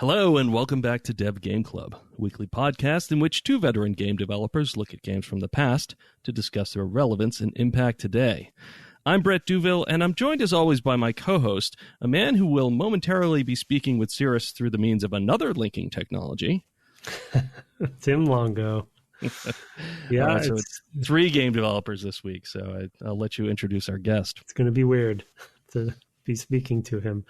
Hello and welcome back to Dev Game Club, a weekly podcast in which two veteran game developers look at games from the past to discuss their relevance and impact today. I'm Brett Douville, and I'm joined as always by my co-host, a man who will momentarily be speaking with Cirrus through the means of another linking technology. Tim Longo. Yeah, so it's three game developers this week, so I'll let you introduce our guest. It's going to be weird to be speaking to him.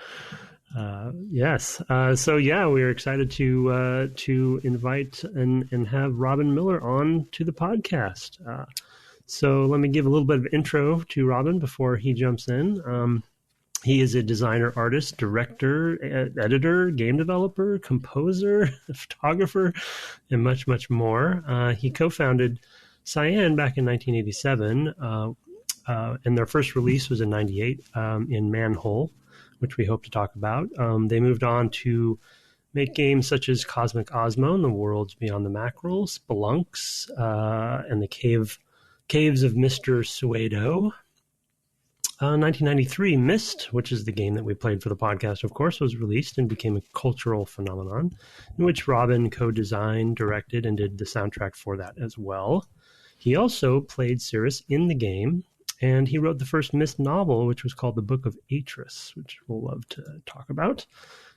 Yes. We're excited to invite and have Robyn Miller on to the podcast. So let me give a little bit of intro to Robyn before he jumps in. He is a designer, artist, director, editor, game developer, composer, photographer, and much, much more. He co-founded Cyan back in 1987, and their first release was in 98 in Manhole, which we hope to talk about. They moved on to make games such as Cosmic Osmo and The Worlds Beyond the Mackerel, Spelunks, and the Caves of Mr. Suedo. 1993, MYST, which is the game that we played for the podcast, of course, was released and became a cultural phenomenon, in which Robyn co-designed, directed, and did the soundtrack for that as well. He also played Cirrus in the game, and he wrote the first MYST novel, which was called The Book of Atris, which we'll love to talk about.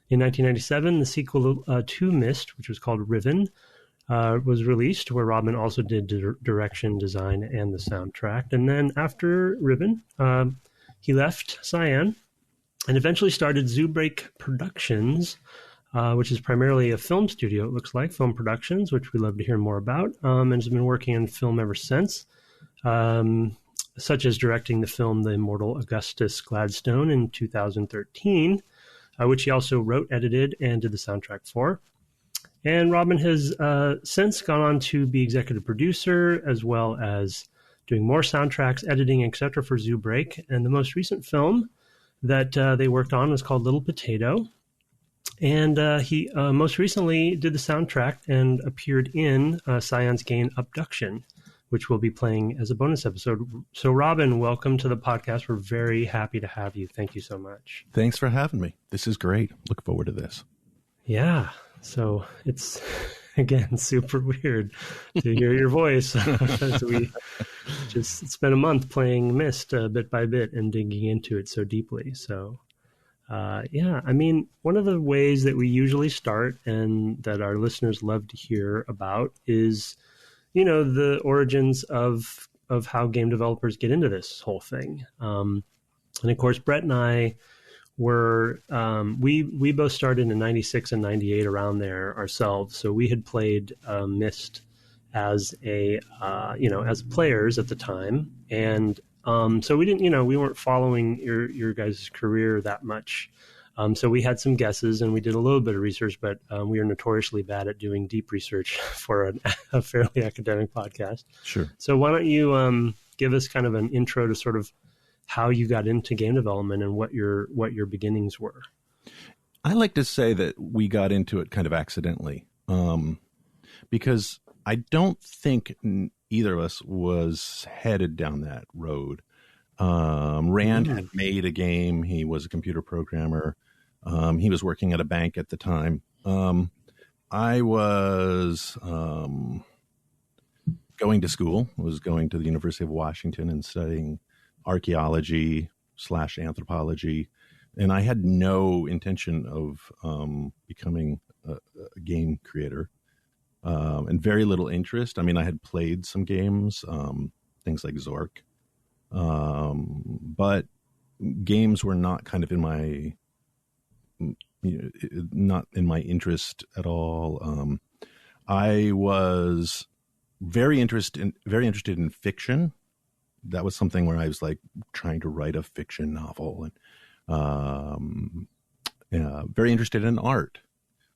In 1997, the sequel to MYST, which was called Riven, was released, where Robyn also did direction, design, and the soundtrack. And then after Riven, he left Cyan and eventually started Zoobreak Productions, which is primarily a film studio, it looks like, film productions, which we love to hear more about, and has been working in film ever since. Such as directing the film The Immortal Augustus Gladstone in 2013, which he also wrote, edited, and did the soundtrack for. And Robyn has since gone on to be executive producer, as well as doing more soundtracks, editing, etc. for Zoobreak. And the most recent film that they worked on was called Little Potato. And he most recently did the soundtrack and appeared in Cyan's game Abduction, which we'll be playing as a bonus episode. So, Robyn, welcome to the podcast. We're very happy to have you. Thank you so much. Thanks for having me. This is great. Look forward to this. Yeah. So it's, again, super weird to hear your voice. So we just spent a month playing MYST bit by bit and digging into it so deeply. So, one of the ways that we usually start and that our listeners love to hear about is the origins of how game developers get into this whole thing. And of course, Brett and I were, we both started in 96 and 98 around there ourselves. So we had played MYST as as players at the time. And so we didn't, we weren't following your guys' career that much. So we had some guesses and we did a little bit of research, but we are notoriously bad at doing deep research for a fairly academic podcast. Sure. So why don't you give us kind of an intro to sort of how you got into game development and what your beginnings were? I like to say that we got into it kind of accidentally, because I don't think either of us was headed down that road. Rand had made a game. He was a computer programmer. He was working at a bank at the time. I was going to school. I was going to the University of Washington and studying archaeology/anthropology. And I had no intention of becoming a game creator, and very little interest. I mean, I had played some games, things like Zork. But games were not kind of in my, not in my interest at all. I was very interested in fiction. That was something where I was like trying to write a fiction novel, and very interested in art.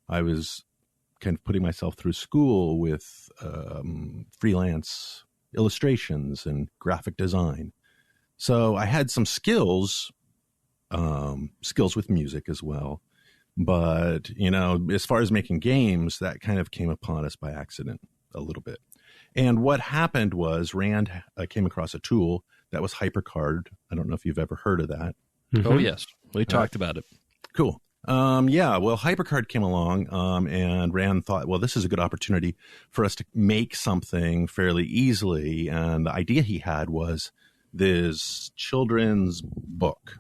I was kind of putting myself through school with freelance illustrations and graphic design. So I had some skills with music as well. But, as far as making games, that kind of came upon us by accident a little bit. And what happened was Rand came across a tool that was HyperCard. I don't know if you've ever heard of that. Oh, yes. We talked about it. Cool. Yeah, well, HyperCard came along, and Rand thought, well, this is a good opportunity for us to make something fairly easily. And the idea he had was this children's book.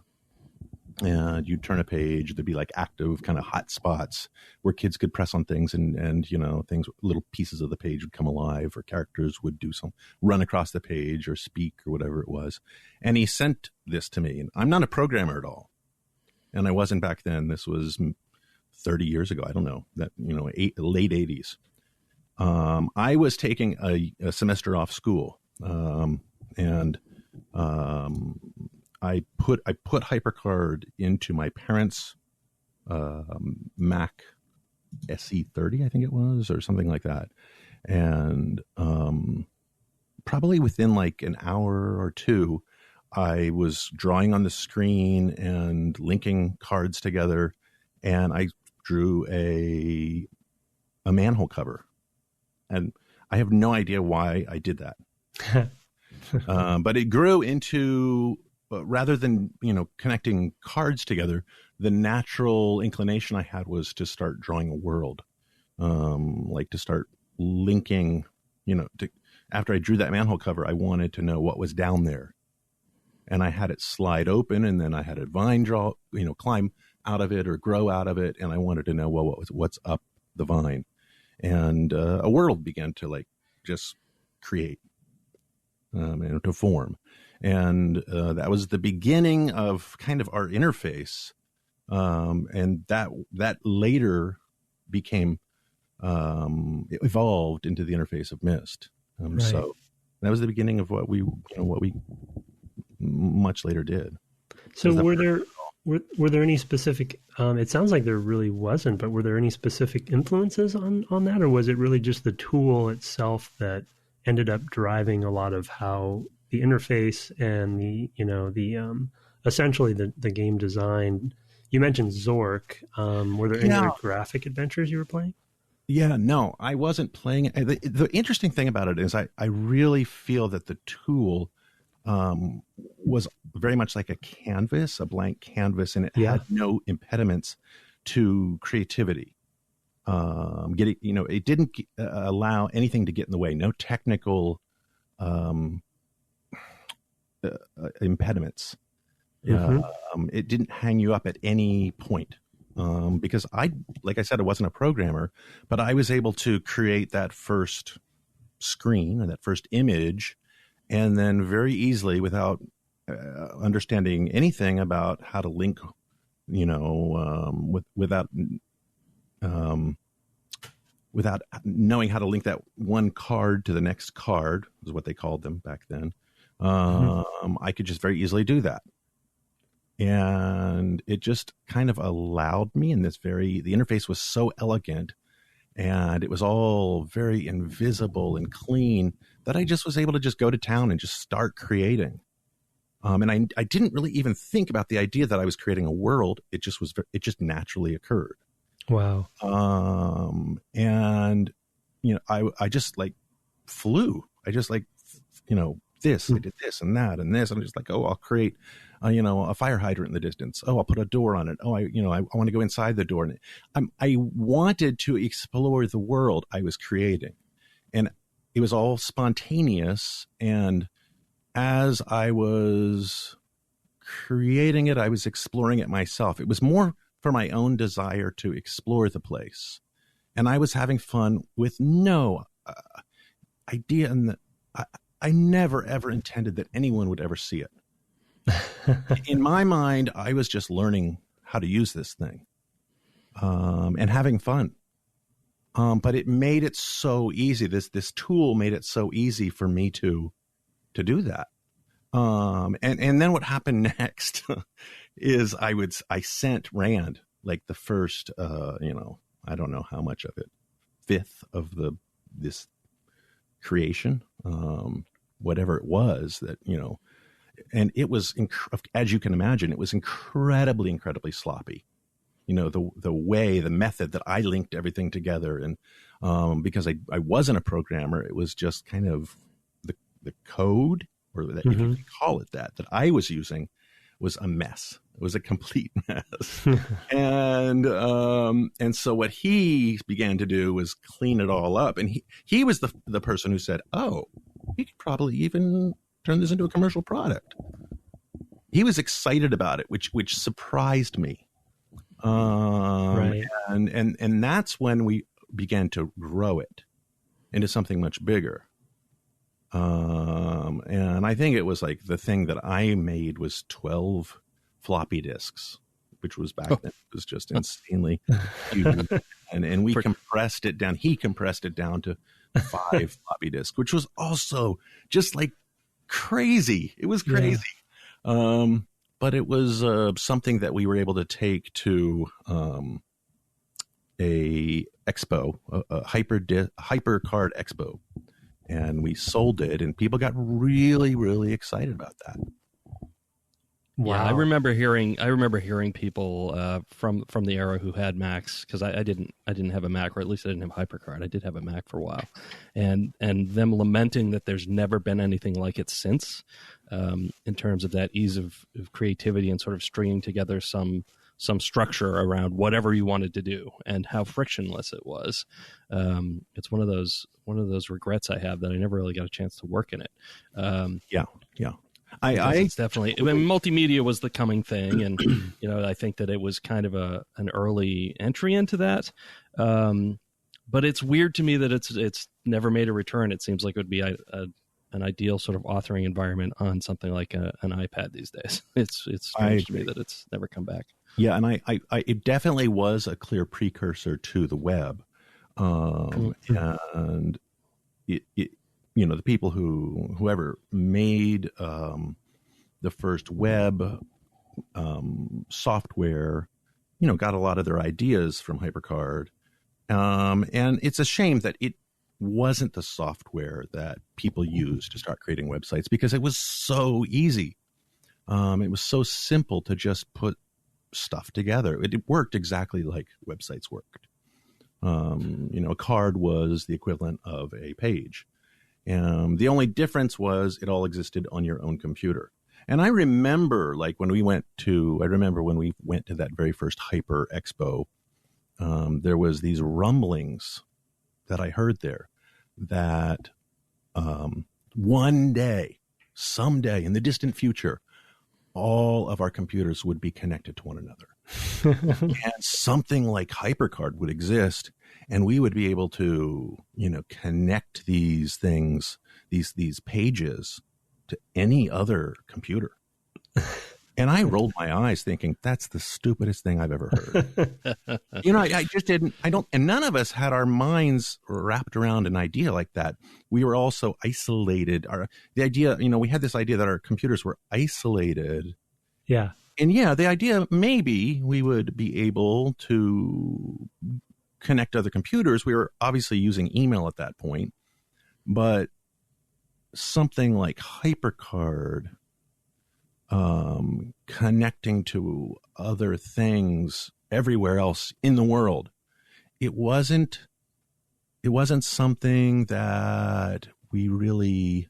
And you'd turn a page, there'd be like active kind of hot spots where kids could press on things and things, little pieces of the page would come alive, or characters would do some run across the page or speak or whatever it was. And he sent this to me, and I'm not a programmer at all. And I wasn't back then. This was 30 years ago. I don't know, that, late 80s. I was taking a semester off school. I put HyperCard into my parents' Mac SE30, I think it was, or something like that. And probably within like an hour or two, I was drawing on the screen and linking cards together, and I drew a manhole cover. And I have no idea why I did that. But it grew into, rather than, connecting cards together, the natural inclination I had was to start drawing a world, like to start linking, after I drew that manhole cover, I wanted to know what was down there. And I had it slide open, and then I had a vine climb out of it or grow out of it. And I wanted to know, well, what's up the vine? And a world began to just create and to form. And that was the beginning of kind of our interface. And that later became, it evolved into the interface of MYST. Right. So that was the beginning of what we much later did. So were there any specific, it sounds like there really wasn't, but were there any specific influences on that? Or was it really just the tool itself that ended up driving a lot of how the interface and essentially the game design? You mentioned Zork. Were there any other graphic adventures you were playing? Yeah, no, I wasn't playing. The interesting thing about it is I really feel that the tool was very much like a canvas, a blank canvas, and it had no impediments to creativity. It didn't allow anything to get in the way. No technical impediments. It didn't hang you up at any point. Because like I said, I wasn't a programmer, but I was able to create that first screen or that first image, and then very easily, without understanding anything about how to link, without knowing how to link that one card to the next card, is what they called them back then. I could just very easily do that. And it just kind of allowed me the interface was so elegant, and it was all very invisible and clean, that I just was able to just go to town and just start creating. And I didn't really even think about the idea that I was creating a world. It just naturally occurred. Wow. And I just flew. I just this, I did this and that and this. I'm just I'll create, a fire hydrant in the distance. Oh, I'll put a door on it. Oh, I want to go inside the door. And I wanted to explore the world I was creating, and it was all spontaneous. And as I was creating it, I was exploring it myself. It was more for my own desire to explore the place, and I was having fun with no idea. And I never, ever intended that anyone would ever see it. In my mind, I was just learning how to use this thing and having fun. But it made it so easy. This tool made it so easy for me to do that. And then what happened next is I sent Rand the first, I don't know how much of it, fifth of this creation, whatever it was that, and it was, as you can imagine, it was incredibly, incredibly sloppy. The method that I linked everything together. And because I wasn't a programmer, it was just kind of the code, or that, if you can call it that I was using, was a mess. It was a complete mess. And so what he began to do was clean it all up. And he was the person who said, oh, we could probably even turn this into a commercial product. He was excited about it, which surprised me. Right. And that's when we began to grow it into something much bigger. And I think it was like the thing that I made was 12 floppy disks, which was back then. It was just insanely huge. And we compressed it down. He compressed it down to 5 floppy disks, which was also just like crazy. It was crazy. Yeah. But it was something that we were able to take to a expo, a HyperCard expo. And we sold it, and people got really, really excited about that. Wow. Yeah, I remember hearing people from the era who had Macs, because I didn't have a Mac, or at least I didn't have HyperCard. I did have a Mac for a while, and them lamenting that there's never been anything like it since, in terms of that ease of creativity and sort of stringing together some structure around whatever you wanted to do, and how frictionless it was. It's one of those regrets I have, that I never really got a chance to work in it. Yeah. It's definitely, multimedia was the coming thing, and I think that it was kind of an early entry into that. But it's weird to me that it's never made a return. It seems like it would be an ideal sort of authoring environment on something like an iPad these days. It's strange to me that it's never come back. Yeah, and it definitely was a clear precursor to the web, and it the people whoever made the first web software, got a lot of their ideas from HyperCard, and it's a shame that it wasn't the software that people used to start creating websites, because it was so easy. It was so simple to just put stuff together. It worked exactly like websites worked. A card was the equivalent of a page. The only difference was it all existed on your own computer. And I remember when we went to that very first Hyper Expo, there was these rumblings that I heard there that one day, someday in the distant future, all of our computers would be connected to one another. And something like HyperCard would exist, and we would be able to, connect these things, these pages, to any other computer. And I rolled my eyes thinking, that's the stupidest thing I've ever heard. I just didn't, and none of us had our minds wrapped around an idea like that. We were also isolated. The idea, we had this idea that our computers were isolated. Yeah. And the idea, maybe we would be able to connect other computers. We were obviously using email at that point, but something like HyperCard, connecting to other things everywhere else in the world, it wasn't something that we really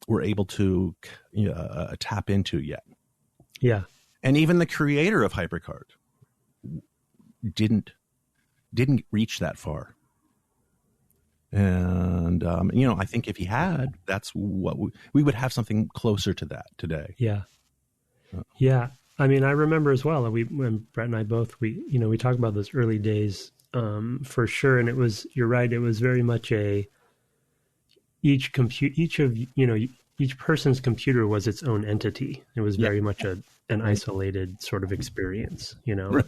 were able to tap into yet. Yeah. And even the creator of HyperCard didn't reach that far. And, I think if he had, that's what we would have something closer to that today. Yeah. Yeah. I mean, I remember as well, when Brett and I both, we talked about those early days, for sure. And you're right. It was very much each person's computer was its own entity. It was very much an isolated sort of experience, Right.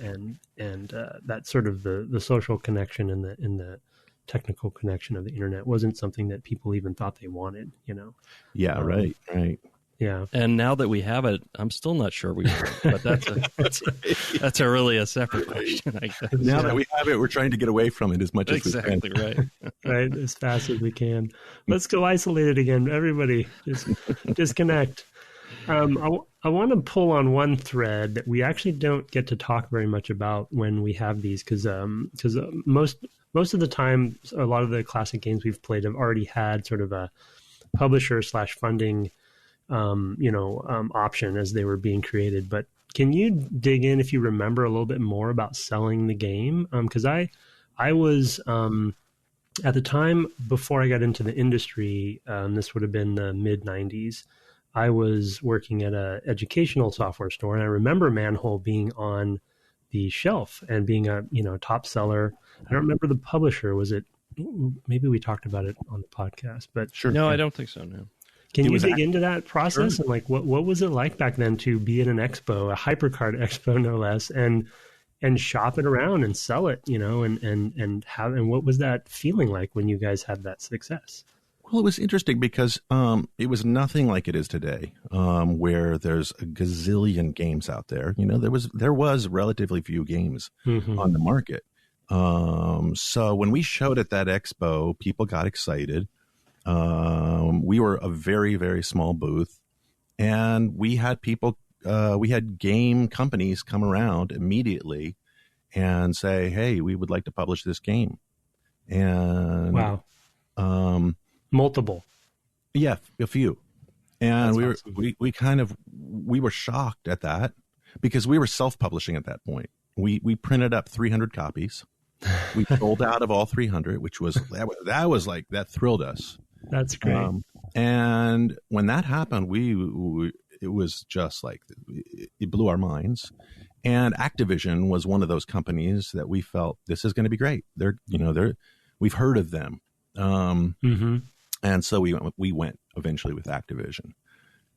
and that sort of the social connection and the technical connection of the internet wasn't something that people even thought they wanted, Yeah, right. Yeah. And now that we have it, I'm still not sure we want it, but that's really a separate question, I guess. Now that we have it, we're trying to get away from it as much as we can. Exactly, right. Right, as fast as we can. Let's go isolate it again. Everybody, just disconnect. I want to pull on one thread that we actually don't get to talk very much about when we have these, because most of the time, a lot of the classic games we've played have already had sort of a publisher / funding, option as they were being created. But Can you dig in, if you remember, a little bit more about selling the game? Because I was at the time before I got into the industry. This would have been the mid '90s. I was working at a educational software store, and I remember Manhole being on the shelf and being a top seller. I don't remember the publisher. Was it? Maybe we talked about it on the podcast, but sure. No, I don't think so. No. Can you dig into that process? Sure. And like, what was it like back then to be at an expo, a HyperCard expo, no less, and shop it around and sell it, and what was that feeling like when you guys had that success? Well, it was interesting because it was nothing like it is today, where there's a gazillion games out there. There was relatively few games on the market. So when we showed at that expo, people got excited. We were a very, very small booth, and we had game companies come around immediately and say, "Hey, we would like to publish this game." And wow. Multiple. Yeah, a few. And That's awesome. we were shocked at that because we were self-publishing at that point. We printed up 300 copies. We sold out of all 300, which was that thrilled us. That's great. And when that happened, it was just like it blew our minds. And Activision was one of those companies that we felt this is going to be great. We've heard of them. And so we went eventually with Activision,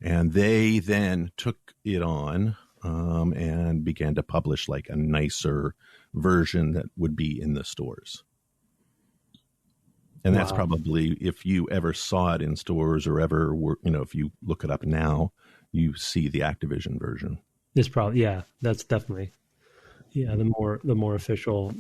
and they then took it on and began to publish like a nicer version that would be in the stores. And that's probably, if you ever saw it in stores or ever were, if you look it up now, you see the Activision version. It's probably, that's definitely, the more official,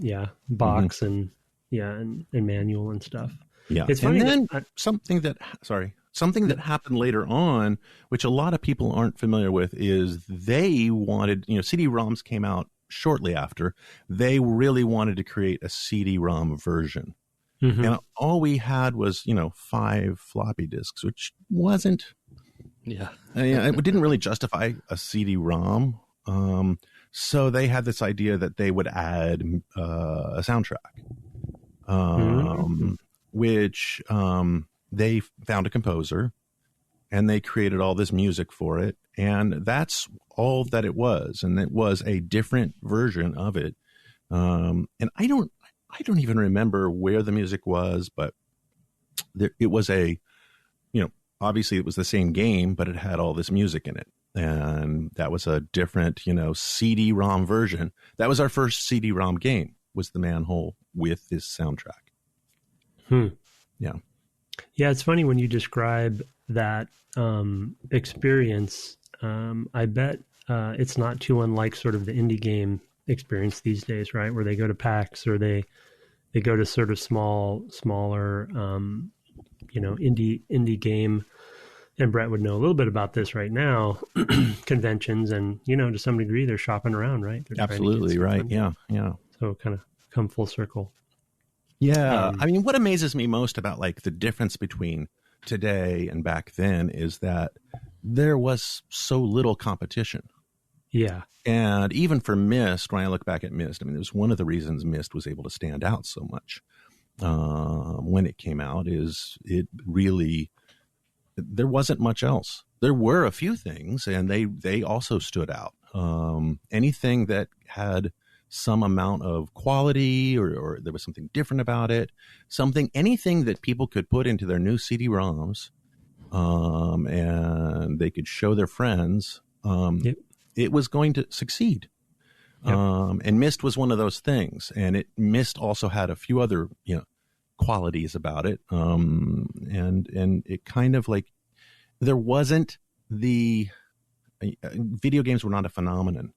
box and manual and stuff. Yeah. It's funny. And then something that happened later on, which a lot of people aren't familiar with, is they wanted, CD-ROMs came out shortly after. They really wanted to create a CD-ROM version. And all we had was, 5 floppy disks, which wasn't, it didn't really justify a CD-ROM. So they had this idea that they would add a soundtrack, which they found a composer, and they created all this music for it. And that's all that it was. And it was a different version of it. And I don't even remember where the music was, but it was obviously it was the same game, but it had all this music in it. And that was a different, CD-ROM version. That was our first CD-ROM game, was the Manhole with this soundtrack. Yeah. Yeah, it's funny when you describe that experience. I bet it's not too unlike sort of the indie game experience these days, right? Where they go to PAX or they go to sort of smaller, indie game. And Brett would know a little bit about this right now, conventions, and, to some degree they're shopping around, right? Absolutely right. Yeah. So kind of come full circle. Yeah. I mean, what amazes me most about like the difference between today and back then is that there was so little competition. Yeah. And even for MYST, when I look back at MYST, I mean, it was one of the reasons MYST was able to stand out so much when it came out, is it really, there wasn't much else. There were a few things, and they also stood out. Anything that had some amount of quality or there was something different about it, anything that people could put into their new CD-ROMs and they could show their friends, it was going to succeed. Yep. And MYST was one of those things. And MYST also had a few other, qualities about it. And it kind of like, there wasn't video games were not a phenomenon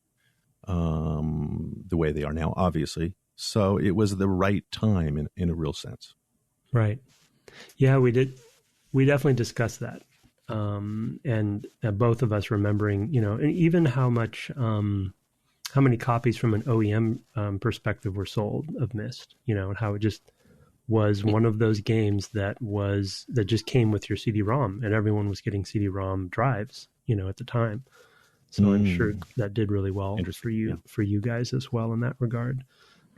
the way they are now, obviously. So it was the right time in a real sense. Right. Yeah, we did. We definitely discussed that. And both of us remembering, and even how many copies from an OEM perspective were sold of MYST, and how it just was one of those games that just came with your CD-ROM, and everyone was getting CD-ROM drives, at the time. So I'm sure that did really well Interesting, for you guys as well in that regard.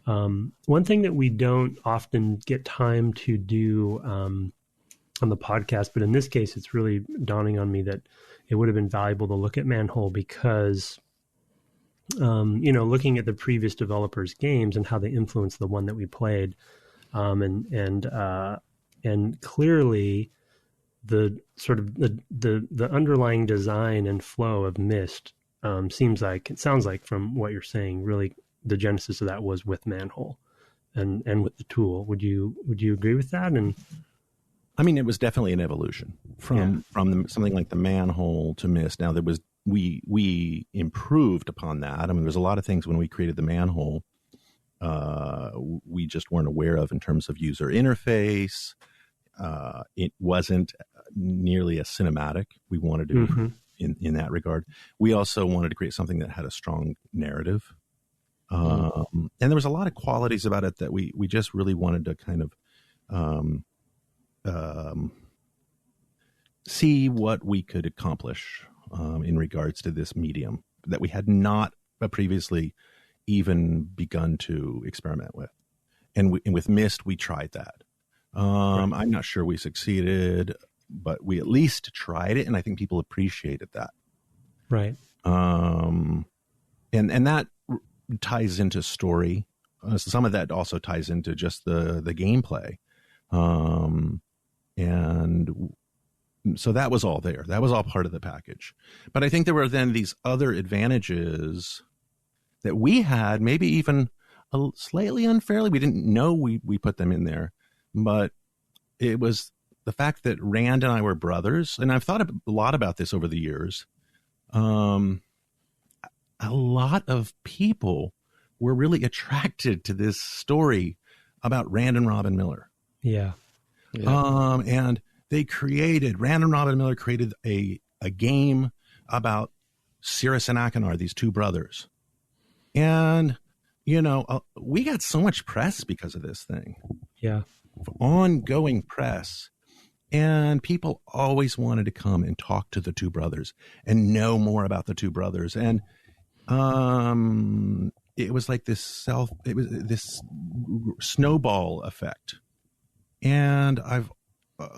One thing that we don't often get time to do on the podcast, but in this case, it's really dawning on me that it would have been valuable to look at Manhole because, looking at the previous developers' games and how they influenced the one that we played, and clearly the sort of the underlying design and flow of MYST sounds like from what you're saying, really the genesis of that was with Manhole and with the tool. Would you agree with that? And I mean, it was definitely an evolution from something like the Manhole to MYST. Now we improved upon that. I mean, there's a lot of things when we created the Manhole we just weren't aware of in terms of user interface. It wasn't nearly as cinematic. We wanted to improve in that regard. We also wanted to create something that had a strong narrative. And there was a lot of qualities about it that we just really wanted to kind of see what we could accomplish in regards to this medium that we had not previously even begun to experiment with. And with MYST, we tried that. I'm not sure we succeeded, but we at least tried it, and I think people appreciated that. Right. And that ties into story. Some of that also ties into just the gameplay. And so that was all there. That was all part of the package. But I think there were then these other advantages that we had, maybe even slightly unfairly. We didn't know we put them in there. But it was the fact that Rand and I were brothers, and I've thought a lot about this over the years. A lot of people were really attracted to this story about Rand and Robyn Miller. Yeah. And Rand and Robyn Miller created a game about Cirrus and Akinar, these two brothers. And, we got so much press because of this thing. Yeah. Ongoing press, and people always wanted to come and talk to the two brothers and know more about the two brothers. And it was like this snowball effect. And I've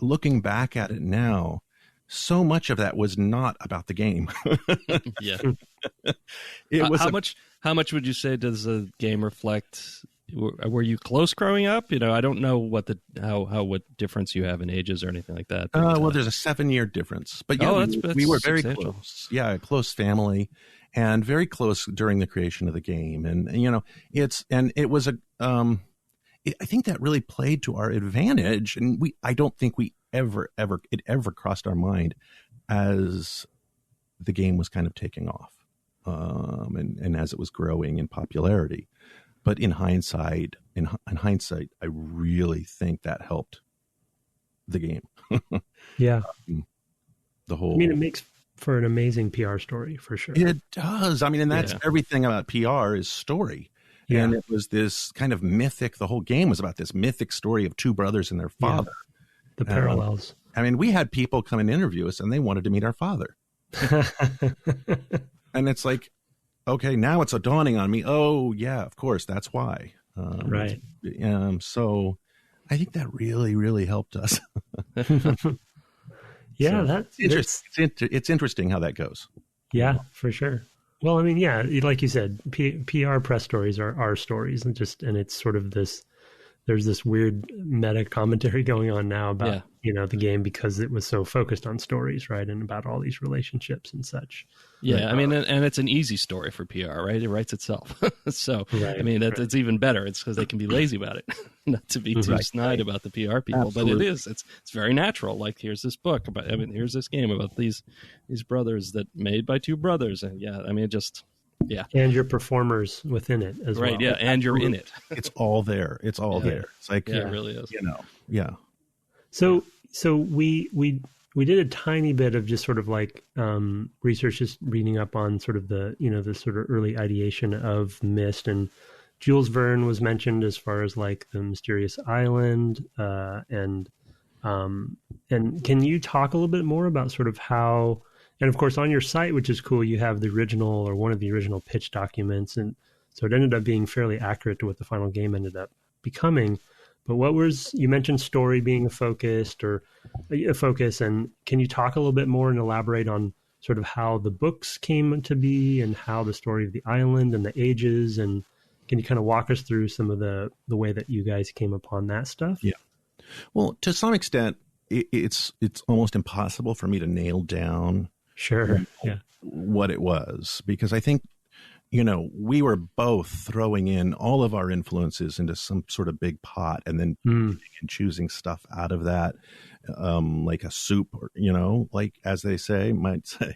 looking back at it now, so much of that was not about the game. Yeah. It was how much would you say does the game reflect? Were you close growing up? I don't know what difference you have in ages or anything like that. Well, there's a 7-year difference, but yeah, we were very close. Yeah, a close family, and very close during the creation of the game. And it was I think that really played to our advantage. And I don't think it ever crossed our mind as the game was kind of taking off, and as it was growing in popularity. But in hindsight, I really think that helped the game. Yeah. The whole. I mean, it makes for an amazing PR story for sure. It does. I mean, and that's everything about PR is story. Yeah. And it was this kind of mythic. The whole game was about this mythic story of two brothers and their father. Yeah. The parallels. I mean, we had people come and interview us, and they wanted to meet our father. And it's like, okay, now it's dawning on me. Oh, yeah, of course, that's why. Right. So I think that really, really helped us. Yeah, so it's interesting how that goes. Yeah, for sure. Well, I mean, yeah, like you said, PR press stories are stories, and it's sort of this. There's this weird meta commentary going on now about the game because it was so focused on stories, right, and about all these relationships and such. Yeah, I mean, and it's an easy story for PR, right? It writes itself. So, I mean, it's even better. It's because they can be lazy about it, not to be too snide about the PR people. Absolutely. But it is. It's very natural. Like, here's this book about. I mean, here's this game about these brothers that made by two brothers, and I mean, it just. Yeah, and your performers within it as well. Right, yeah, and you're in it. It's all there. It's all there. It's like it really is. Yeah. So we did a tiny bit of just sort of like research, just reading up on sort of the the sort of early ideation of MYST, and Jules Verne was mentioned as far as like the mysterious island, and can you talk a little bit more about sort of how And of course, on your site, which is cool, you have the original or one of the original pitch documents. And so it ended up being fairly accurate to what the final game ended up becoming. But you mentioned story being a focus. And can you talk a little bit more and elaborate on sort of how the books came to be and how the story of the island and the ages, and can you kind of walk us through some of the way that you guys came upon that stuff? Yeah. Well, to some extent, it's almost impossible for me to nail down what it was, because I think, we were both throwing in all of our influences into some sort of big pot and then and choosing stuff out of that, like a soup, or, like, as they might say.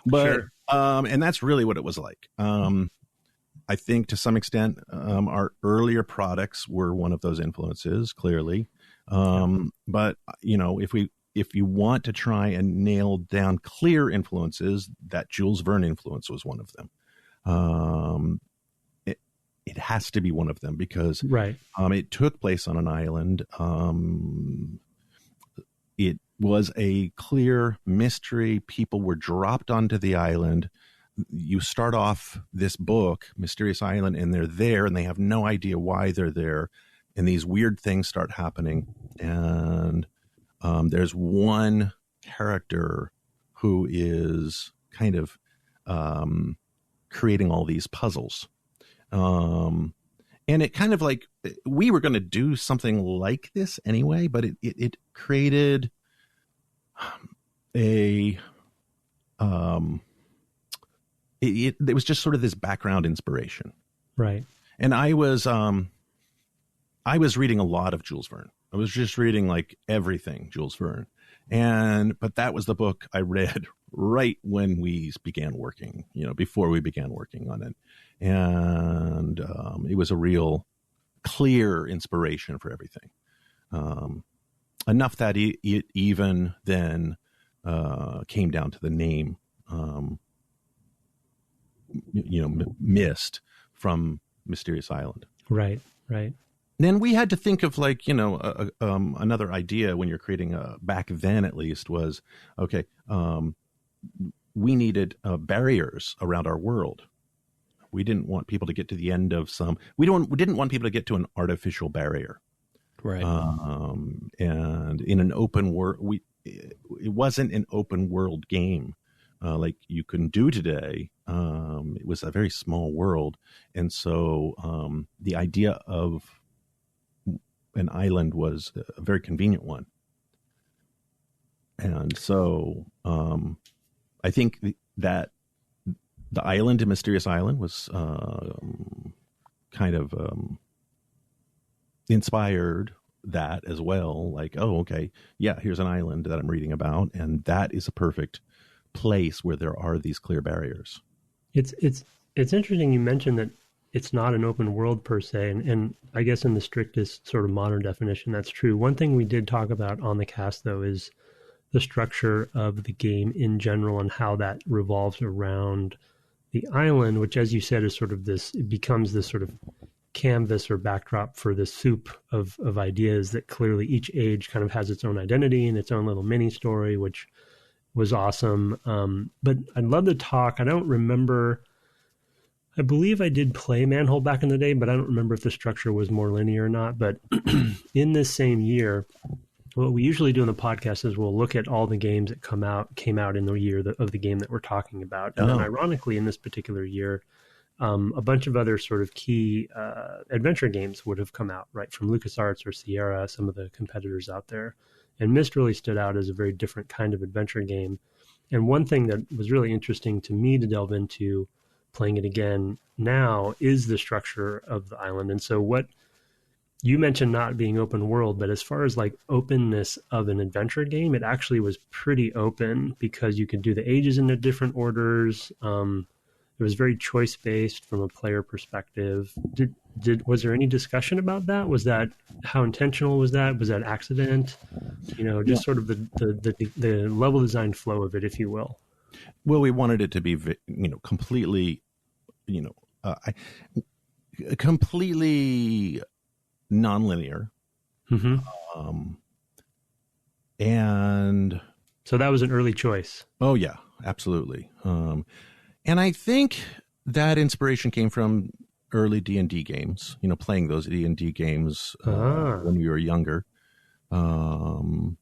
But, and that's really what it was like. I think to some extent, our earlier products were one of those influences, clearly. But, if you want to try and nail down clear influences, that Jules Verne influence was one of them. It has to be one of them because it took place on an island. It was a clear mystery. People were dropped onto the island. You start off this book, Mysterious Island, and they're there and they have no idea why they're there. And these weird things start happening. And there's one character who is kind of creating all these puzzles. And it kind of like, we were going to do something like this anyway, but it created it was just sort of this background inspiration. Right. And I was reading a lot of Jules Verne. I was just reading like everything Jules Verne. But that was the book I read right when we began working, before we began working on it. And it was a real clear inspiration for everything. Enough that it even then came down to the name, MYST, from Mysterious Island. Right, right. Then we had to think of like, another idea when you're creating back then at least was, okay, we needed barriers around our world. We didn't want people to get to the end of we didn't want people to get to an artificial barrier. Right. And in an open world, it wasn't an open world game like you can do today. It was a very small world. And so the idea of an island was a very convenient one. And so I think that the island in Mysterious Island was kind of inspired that as well. Like, oh, okay, yeah, here's an island that I'm reading about, and that is a perfect place where there are these clear barriers. It's interesting you mentioned that it's not an open world per se, and I guess in the strictest sort of modern definition, that's true. One thing we did talk about on the cast, though, is the structure of the game in general and how that revolves around the island, which, as you said, is sort of it becomes this sort of canvas or backdrop for this soup of ideas that clearly each age kind of has its own identity and its own little mini story, which was awesome. But I'd love to talk. I don't remember. I believe I did play Manhole back in the day, but I don't remember if the structure was more linear or not. But in this same year, what we usually do in the podcast is we'll look at all the games that came out in the year of the game that we're talking about. And then ironically, in this particular year, a bunch of other sort of key adventure games would have come out, right, from LucasArts or Sierra, some of the competitors out there. And Myst really stood out as a very different kind of adventure game. And one thing that was really interesting to me to delve into playing it again now is the structure of the island. And so what you mentioned not being open world, but as far as like openness of an adventure game, it actually was pretty open because you could do the ages in the different orders. It was very choice based from a player perspective. Was there any discussion about that? Was that, how intentional was that? Was that accident? Just sort of the level design flow of it, if you will. Well, we wanted it to be, completely, completely non-linear. Mm-hmm. And so that was an early choice. Oh yeah. absolutely. And I think that inspiration came from early D&D games, playing those D&D games when we were younger. And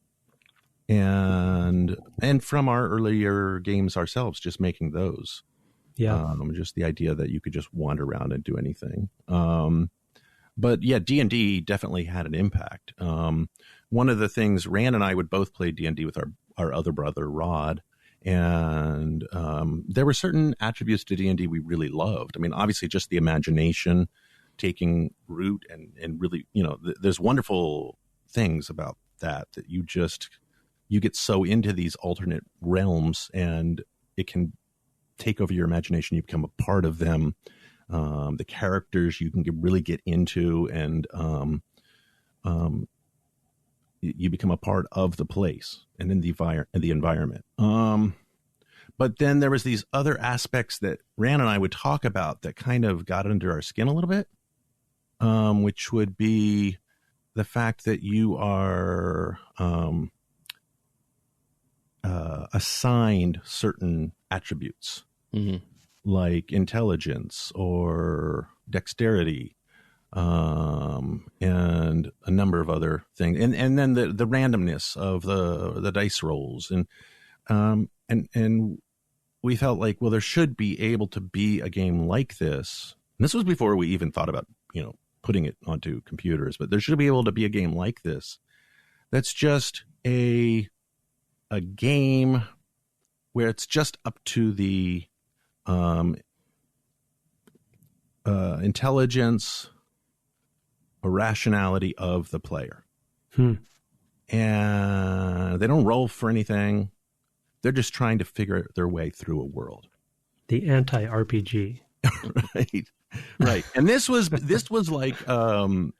from our earlier games ourselves, just making those. Yeah. Just the idea that you could just wander around and do anything. But yeah, D&D definitely had an impact. One of the things, Rand and I would both play D&D with our other brother, Rod. And there were certain attributes to D&D we really loved. I mean, obviously just the imagination taking root and really, there's wonderful things about that you get so into these alternate realms and it can take over your imagination. You become a part of them. The characters you can really get into, and you become a part of the place and in the environment. But then there was these other aspects that Rand and I would talk about that kind of got under our skin a little bit, which would be the fact that you are assigned certain attributes, like intelligence or dexterity, and a number of other things, and then the randomness of the dice rolls, and we felt like, well, there should be able to be a game like this. And this was before we even thought about putting it onto computers, but there should be able to be a game like this that's just a game where it's just up to the intelligence or rationality of the player. And they don't roll for anything. They're just trying to figure their way through a world. The anti-RPG. Right. And this was like,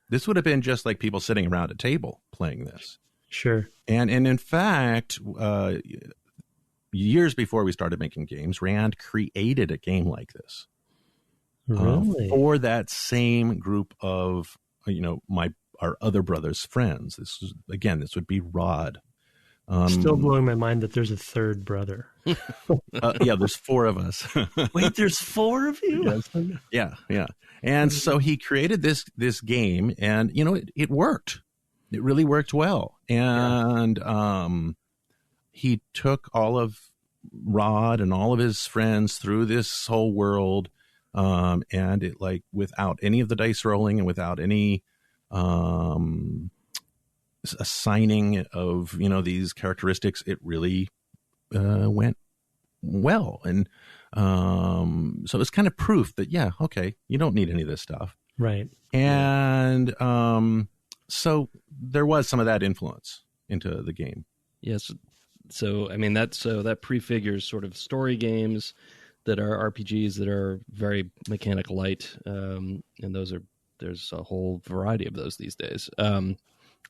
this would have been just like people sitting around a table playing this. Sure. And in fact, years before we started making games, Rand created a game like this. Really? For that same group of, our other brother's friends. This would be Rod. Still blowing my mind that there's a third brother. Yeah, there's 4 of us. Wait, there's 4 of you? Yes. Yeah. And so he created this game, and it worked. It really worked well. And he took all of Rod and all of his friends through this whole world, and it, like, without any of the dice rolling and without any assigning of these characteristics, it really went well. And so it's kind of proof that, yeah, okay, you don't need any of this stuff, right? And so there was some of that influence into the game. Yes. So I mean, that prefigures sort of story games that are RPGs that are very mechanic light, and there's a whole variety of those these days.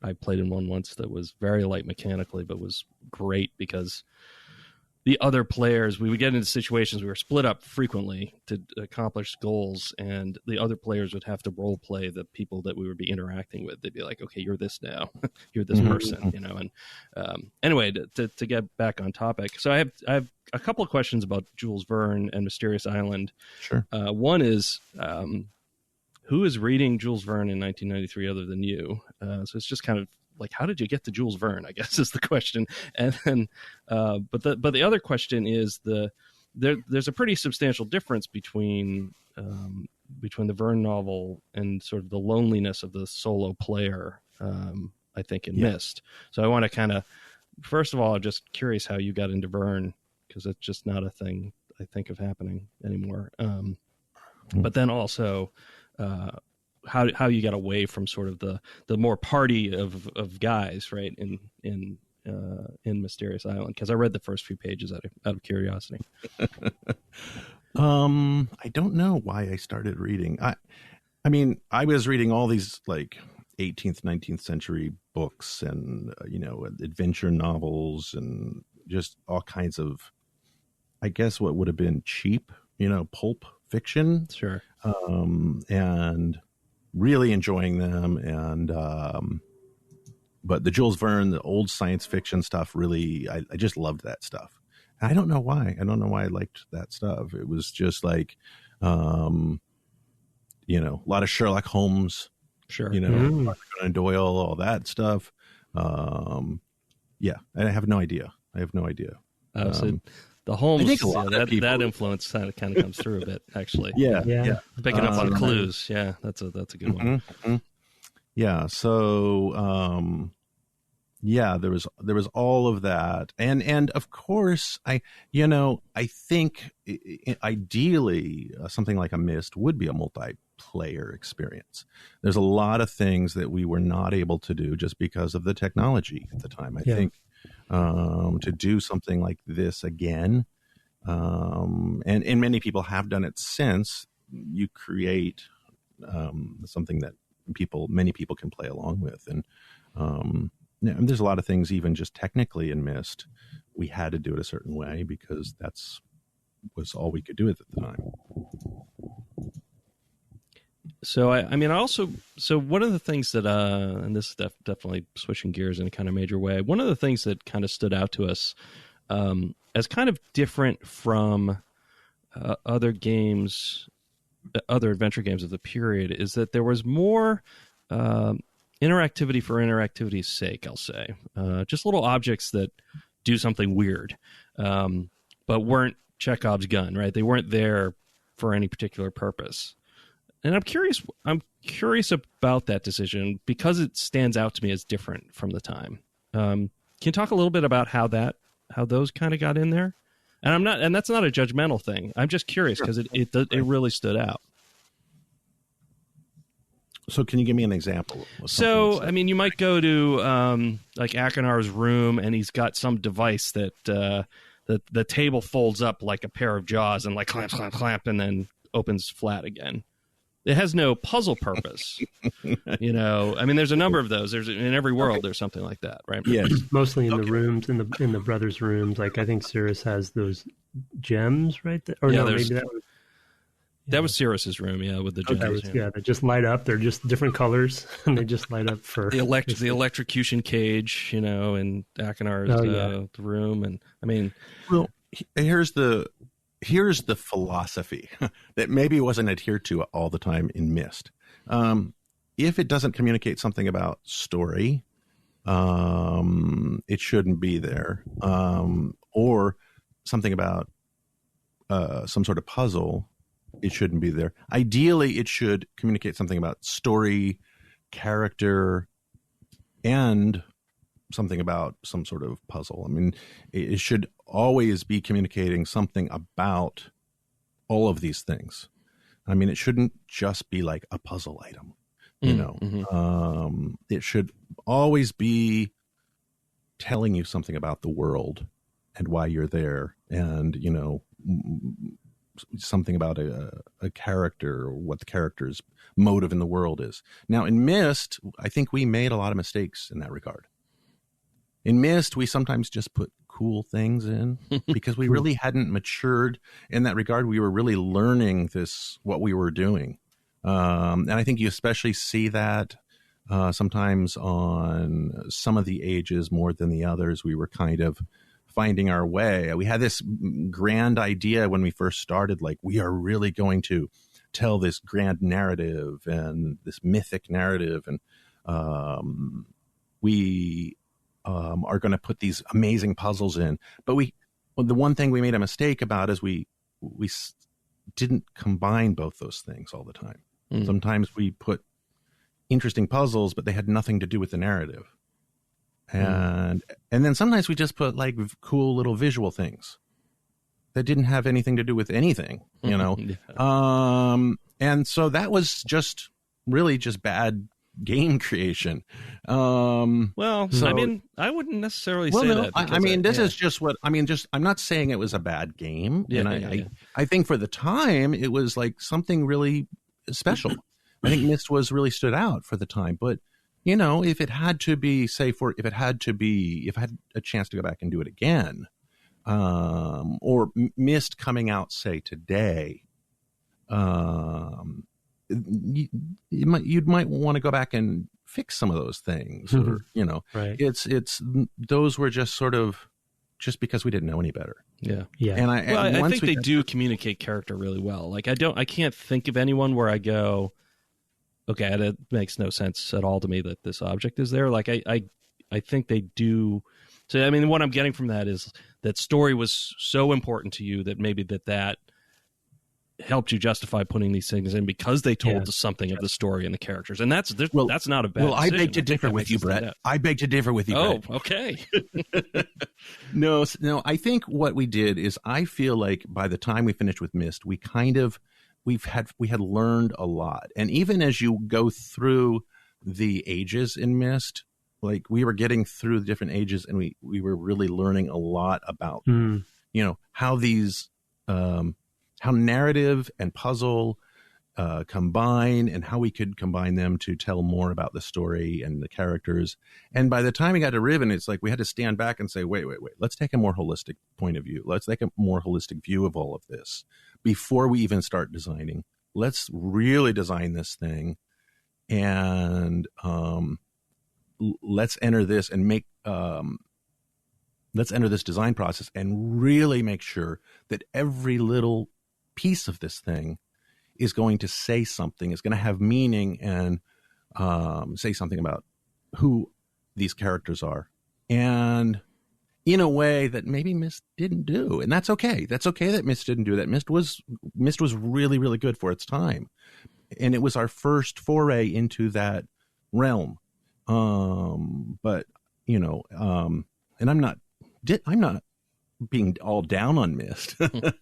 I played in one once that was very light mechanically, but was great because the other players, we would get into situations, we were split up frequently to accomplish goals, and the other players would have to role play the people that we would be interacting with. They'd be like, okay, you're this now, you're this person, and anyway, to get back on topic. So I have a couple of questions about Jules Verne and Mysterious Island. Sure. One is, who is reading Jules Verne in 1993 other than you? So it's just kind of like, how did you get to Jules Verne, I guess, is the question. And then, but the other question is there's a pretty substantial difference between the Verne novel and sort of the loneliness of the solo player, I think, in MYST. So I want to kind of, first of all, I'm just curious how you got into Verne, because it's just not a thing I think of happening anymore. But then also, how you got away from sort of the more party of guys, right, in Mysterious Island, because I read the first few pages out of curiosity. I don't know why I started reading. I mean, I was reading all these like 18th, 19th century books and adventure novels and just all kinds of, I guess, what would have been cheap, pulp fiction. Sure. And really enjoying them. And, but the Jules Verne, the old science fiction stuff, really, I just loved that stuff. I don't know why. I don't know why I liked that stuff. It was just like, a lot of Sherlock Holmes, Sure. Arthur Conan Doyle, all that stuff. Yeah, I have no idea. So the Holmes, I think a lot of people, that influence kind of comes through a bit, actually. Yeah. Picking up on clues. Yeah, that's a good one. Mm-hmm. Yeah. So, there was all of that, and of course, I think ideally something like a MYST would be a multiplayer experience. There's a lot of things that we were not able to do just because of the technology at the time. I think to do something like this again, and many people have done it since, you create something that many people can play along with, and there's a lot of things, even just technically in MYST, we had to do it a certain way because was all we could do at the time. So so one of the things that, and this is definitely switching gears in a kind of major way, one of the things that kind of stood out to us as kind of different from other adventure games of the period is that there was more interactivity for interactivity's sake, I'll say. Just little objects that do something weird, but weren't Chekhov's gun, right? They weren't there for any particular purpose. And I'm curious about that decision because it stands out to me as different from the time. Can you talk a little bit about how those kind of got in there? And that's not a judgmental thing. I'm just curious because it really stood out. So can you give me an example? So, you might go to like Akinar's room, and he's got some device that the table folds up like a pair of jaws and like clamp, clamp, clamp, and then opens flat again. It has no puzzle purpose. There's a number of those. There's in every world. There's something like that, right? Yes, mostly in the rooms, in the brothers' rooms. Like I think Cirrus has those gems, right? Maybe that was. That was Cirrus's room, with the gems. They just light up. They're just different colors, and they just light up for the electrocution cage, in Akinar's room, and well, here's the philosophy that maybe wasn't adhered to all the time in MYST. If it doesn't communicate something about story, it shouldn't be there, or something about some sort of puzzle. It shouldn't be there. Ideally, it should communicate something about story, character, and something about some sort of puzzle. It should always be communicating something about all of these things. It shouldn't just be like a puzzle item, It should always be telling you something about the world and why you're there, and, something about a character or what the character's motive in the world is. Now, in MYST, I think we made a lot of mistakes in that regard. In MYST, we sometimes just put cool things in because we really hadn't matured in that regard. We were really learning what we were doing. And I think you especially see that sometimes on some of the ages more than the others. We were kind of finding our way. We had this grand idea when we first started, like we are really going to tell this grand narrative and this mythic narrative, and we are going to put these amazing puzzles in. But the one thing we made a mistake about is we didn't combine both those things all the time. Sometimes we put interesting puzzles, but they had nothing to do with the narrative. And then sometimes we just put like cool little visual things that didn't have anything to do with anything, and so that was just really just bad game creation. I wouldn't necessarily say that. This is just what I'm not saying it was a bad game. I think for the time it was like something really special. I think MYST was really stood out for the time, but if it had to be, if I had a chance to go back and do it again, or MYST coming out, say, today, you might want to go back and fix some of those things, or right. It's those were just sort of just because we didn't know any better. Yeah. And I think they do communicate character really well. Like I can't think of anyone where I go, okay, that makes no sense at all to me that this object is there. Like I think they do. So I mean, what I'm getting from that is that story was so important to you that maybe that helped you justify putting these things in because they told something of the story and the characters, and that's not a bad. Well, I beg to differ with you, Brett. I beg to differ with you. Oh, Brett. Okay. No. I think what we did is I feel like by the time we finished with MYST, we had learned a lot, and even as you go through the ages in MYST. Like we were getting through the different ages and we were really learning a lot about, how these, how narrative and puzzle combine and how we could combine them to tell more about the story and the characters. And by the time we got to Riven, it's like we had to stand back and say, wait, let's take a more holistic point of view. Let's take a more holistic view of all of this before we even start designing. Let's really design this thing and, let's enter this and let's enter this design process and really make sure that every little piece of this thing is going to say something, is going to have meaning and say something about who these characters are. And in a way that maybe MYST didn't do. And that's okay. That's okay that MYST didn't do that. MYST was really, really good for its time. And it was our first foray into that realm. But and I'm not being all down on MYST.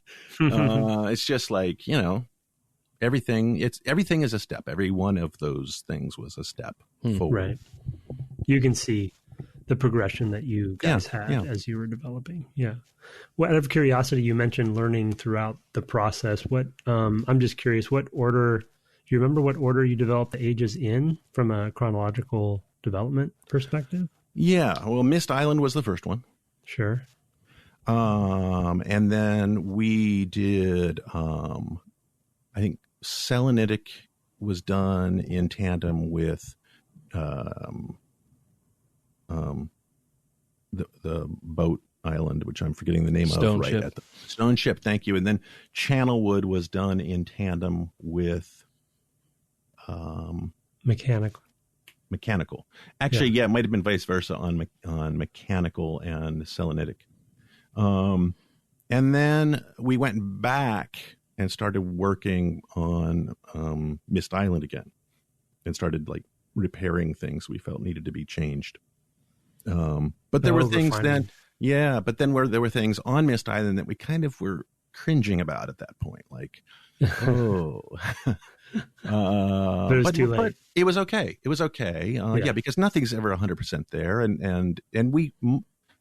It's just like, everything is a step. Every one of those things was a step forward. Right. You can see the progression that you guys had as you were developing. Yeah. Well, out of curiosity, you mentioned learning throughout the process. What, I'm just curious, what order, do you remember what order you developed the ages in from a chronological development perspective? Yeah. Well, MYST Island was the first one. Sure. And then we did, I think Selenitic was done in tandem with, the boat island, which I'm forgetting the name Stone of right Ship. at the Stone Ship. Thank you. And then Channelwood was done in tandem with, mechanical. Actually, it might have been vice versa on mechanical and Selenitic. And then we went back and started working on MYST Island again and started like repairing things we felt needed to be changed. But there were things then, but then there were things on MYST Island that we kind of were cringing about at that point. Like, but it was too late. But it was okay. It was okay. Because nothing's ever 100% there. And we,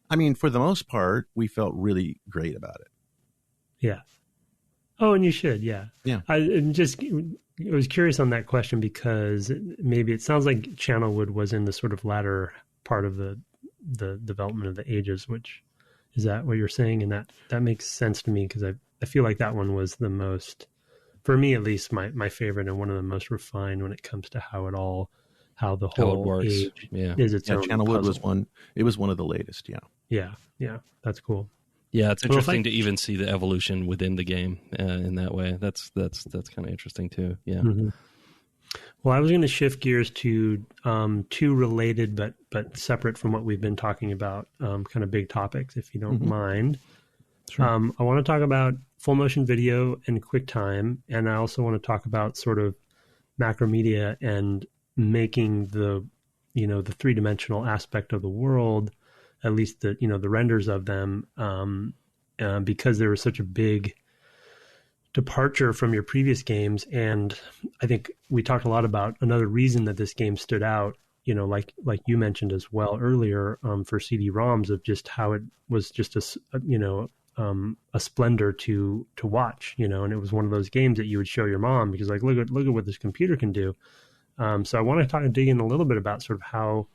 I mean, for the most part, we felt really great about it. Yeah. Oh, and you should. Yeah. Yeah. I was curious on that question because maybe it sounds like Channelwood was in the sort of latter part of the development of the ages, which is that what you're saying? And that makes sense to me because I feel like that one was the most, for me at least, my favorite and one of the most refined when it comes to how the whole age is its own Channelwood puzzle. was one. It was one of the latest. Yeah. Yeah. That's cool. Yeah, it's interesting to even see the evolution within the game in that way. That's kind of interesting too. Yeah. Mm-hmm. Well, I was going to shift gears to two related but separate from what we've been talking about, kind of big topics, if you don't mind. Sure. I want to talk about full motion video and QuickTime, and I also want to talk about sort of macromedia and making the three-dimensional aspect of the world, at least the renders of them, because there was such a big departure from your previous games. And I think we talked a lot about another reason that this game stood out, like you mentioned as well earlier, for CD-ROMs, of just how it was just a splendor to watch, and it was one of those games that you would show your mom because like, look at what this computer can do. So I want to dig in a little bit about sort of how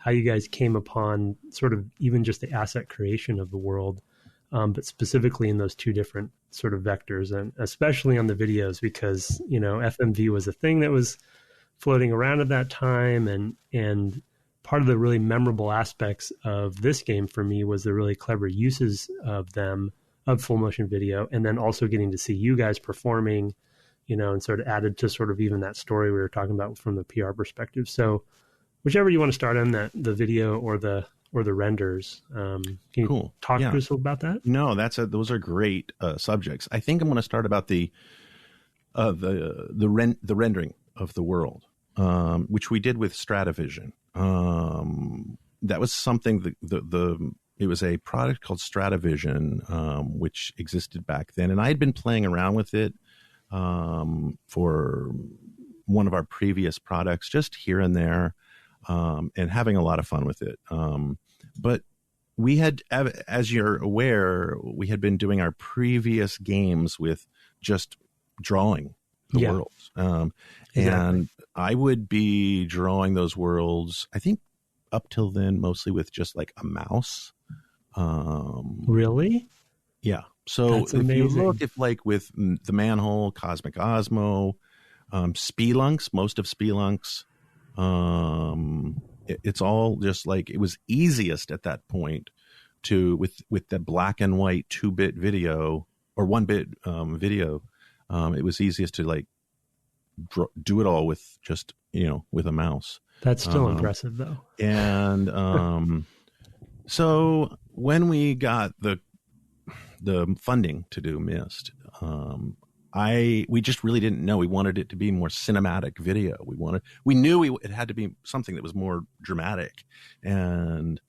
you guys came upon sort of even just the asset creation of the world, but specifically in those two different sort of vectors, and especially on the videos, because, FMV was a thing that was floating around at that time. And part of the really memorable aspects of this game for me was the really clever uses of full motion video, and then also getting to see you guys performing, and sort of added to sort of even that story we were talking about from the PR perspective. So whichever you want to start on, the video or the renders. Can you talk to us about that? No, those are great subjects. I think I'm going to start about the rendering of the world, which we did with Stratavision. That was something it was a product called Stratavision, which existed back then, and I had been playing around with it for one of our previous products, just here and there, and having a lot of fun with it. But we had, as you're aware, we had been doing our previous games with just drawing the worlds. Exactly. And I would be drawing those worlds, I think up till then, mostly with just like a mouse. Really? Yeah. So That's if amazing. you look at like with the Manhole, Cosmic Osmo, Spelunks, most of Spelunks, it's all just like, it was easiest at that point to, with the black and white 2-bit video or 1-bit video, it was easiest to like do it all with just, with a mouse. That's still impressive though. And so when we got the funding to do MYST, we just really didn't know. We wanted it to be more cinematic video. We knew it had to be something that was more dramatic. And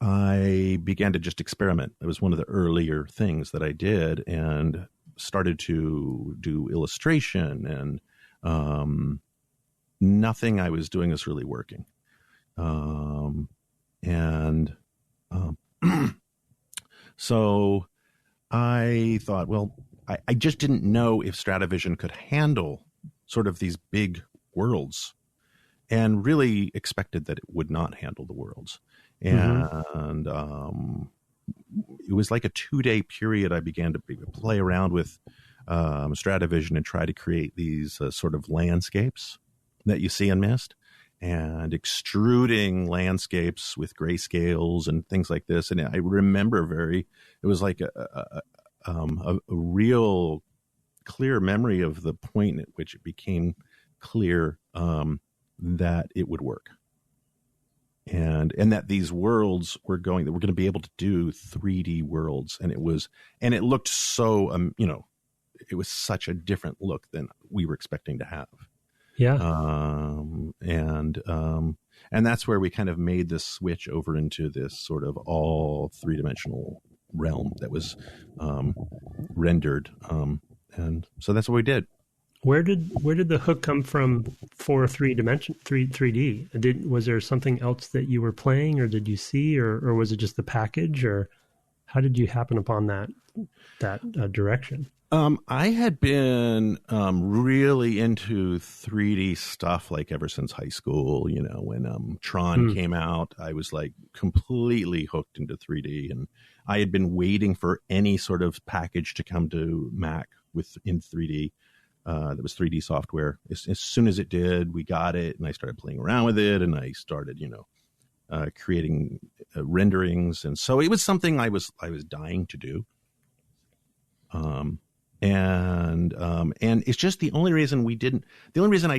I began to just experiment. It was one of the earlier things that I did, and started to do illustration, and nothing I was doing was really working. So I thought, well, I just didn't know if Stratavision could handle sort of these big worlds, and really expected that it would not handle the worlds. And it was like a 2-day period. I began to play around with Stratavision and try to create these sort of landscapes that you see in MYST, and extruding landscapes with grayscales and things like this. And I remember it was like a real clear memory of the point at which it became clear that it would work. And that these worlds we're going to be able to do 3D worlds. And it looked so, it was such a different look than we were expecting to have. Yeah. And that's where we kind of made this switch over into this sort of all 3-dimensional realm that was rendered. And so that's what we did. Where did the hook come from for 3D? Was there something else that you were playing, or did you see, or was it just the package, or how did you happen upon that direction? I had been really into 3D stuff like ever since high school. When Tron came out, I was like completely hooked into 3D, and I had been waiting for any sort of package to come to Mac in 3D. That was 3D software. As soon as it did, we got it, and I started playing around with it, and I started, creating renderings, and so it was something I was dying to do. And it's just the only reason I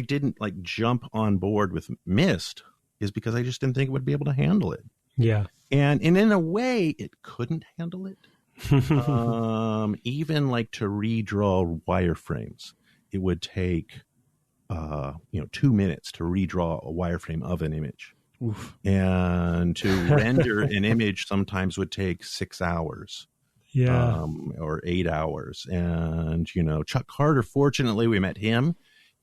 didn't like jump on board with MYST is because I just didn't think it would be able to handle it. Yeah. And in a way, it couldn't handle it. Even like to redraw wireframes, it would take 2 minutes to redraw a wireframe of an image. Oof. And to render an image sometimes would take 6 hours. Yeah. Or 8 hours. And Chuck Carter, fortunately we met him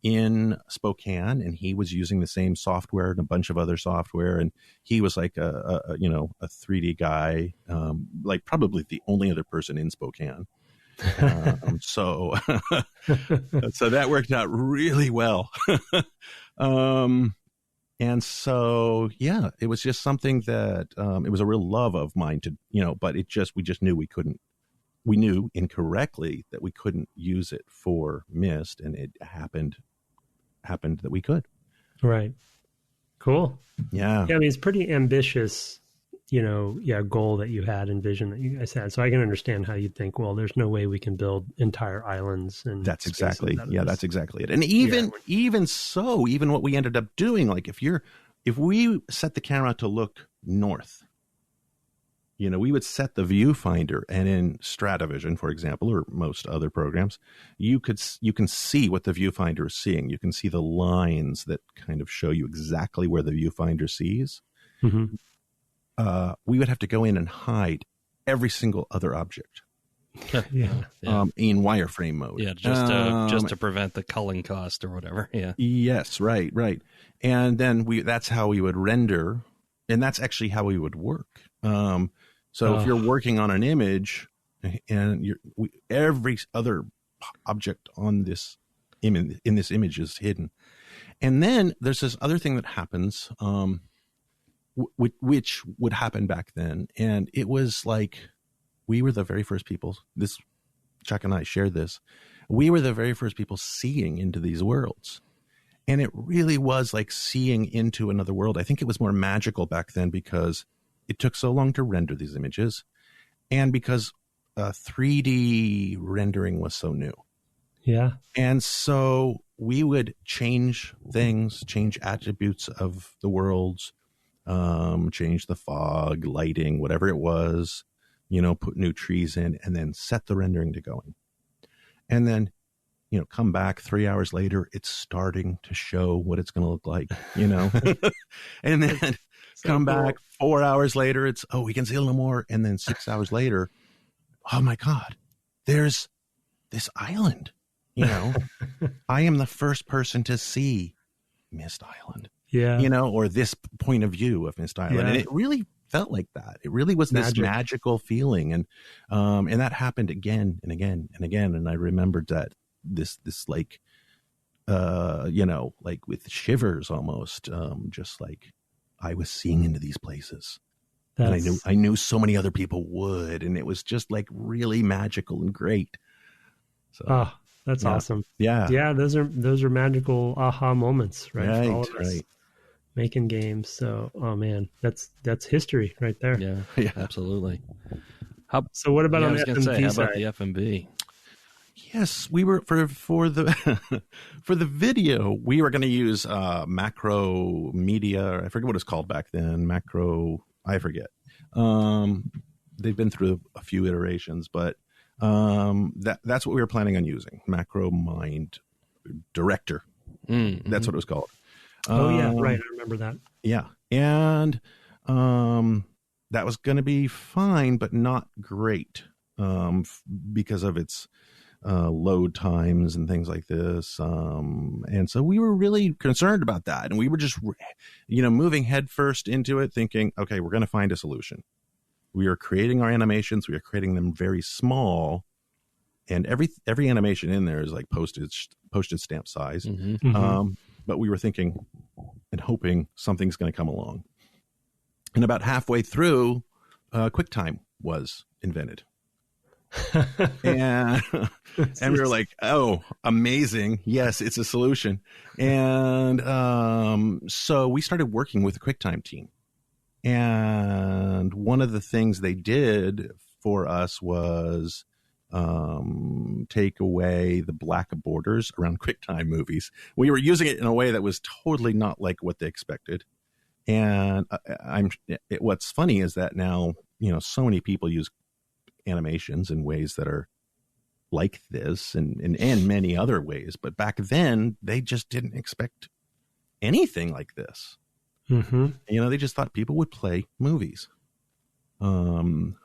in Spokane, and he was using the same software and a bunch of other software, and he was like a 3D guy, like probably the only other person in Spokane. So that worked out really well. And so, it was just something that it was a real love of mine to, but we just knew we knew incorrectly that we couldn't use it for MYST, and it happened that we could. Right. Cool. Yeah. Yeah, I mean, it's pretty ambitious, goal that you had and vision that you guys had. So I can understand how you'd think, well, there's no way we can build entire islands. And that's exactly it. And even even what we ended up doing, like if we set the camera to look north, we would set the viewfinder, and in Stratavision, for example, or most other programs, you can see what the viewfinder is seeing. You can see the lines that kind of show you exactly where the viewfinder sees. Mm-hmm. We would have to go in and hide every single other object. In wireframe mode. Yeah, just to prevent the culling cost or whatever. Yeah. Yes, right. And then that's how we would render, and that's actually how we would work. So if you're working on an image and every other object on this in this image is hidden. And then there's this other thing that happens, which would happen back then. And it was like, we were the very first people, Chuck and I shared this. We were the very first people seeing into these worlds. And it really was like seeing into another world. I think it was more magical back then because it took so long to render these images, and because 3D rendering was so new. Yeah. And so we would change things, change attributes of the worlds, change the fog, lighting, whatever it was, put new trees in, and then set the rendering to going. And then, come back 3 hours later, it's starting to show what it's going to look like, and then come back 4 hours later, it's, we can see a little more. And then 6 hours later, oh my God, there's this island, I am the first person to see Mist Island, or this point of view of Mist Island. And it really felt like that. It really was this magical feeling. And that happened again and again and again. And I remembered that this like, like with shivers almost, just like I was seeing into these places. And I knew so many other people would, and it was just like really magical and great. So, that's awesome. Yeah. Yeah. Those are magical aha moments, right? Right. For all of us making games. So, oh man, that's history right there. Yeah. Absolutely. So what about on the FMV how side? about the FMV? Yes, we were for the for the video, we were going to use macro media. I forget what it's called back then. Macro, I forget. They've been through a few iterations, but that's what we were planning on using. Macro Mind Director. Mm-hmm. That's what it was called. Right. I remember that. Yeah, and that was going to be fine, but not great because of its load times and things like this. And so we were really concerned about that. And we were just, moving headfirst into it thinking, okay, we're going to find a solution. We are creating our animations. We are creating them very small. And every animation in there is like postage stamp size. Mm-hmm. Mm-hmm. But we were thinking and hoping something's going to come along. And about halfway through, QuickTime was invented. and we were like, oh, amazing. Yes, it's a solution. And so we started working with the QuickTime team. And one of the things they did for us was take away the black borders around QuickTime movies. We were using it in a way that was totally not like what they expected. And what's funny is that now, so many people use animations in ways that are like this and many other ways. But back then, they just didn't expect anything like this. Mm-hmm. They just thought people would play movies. And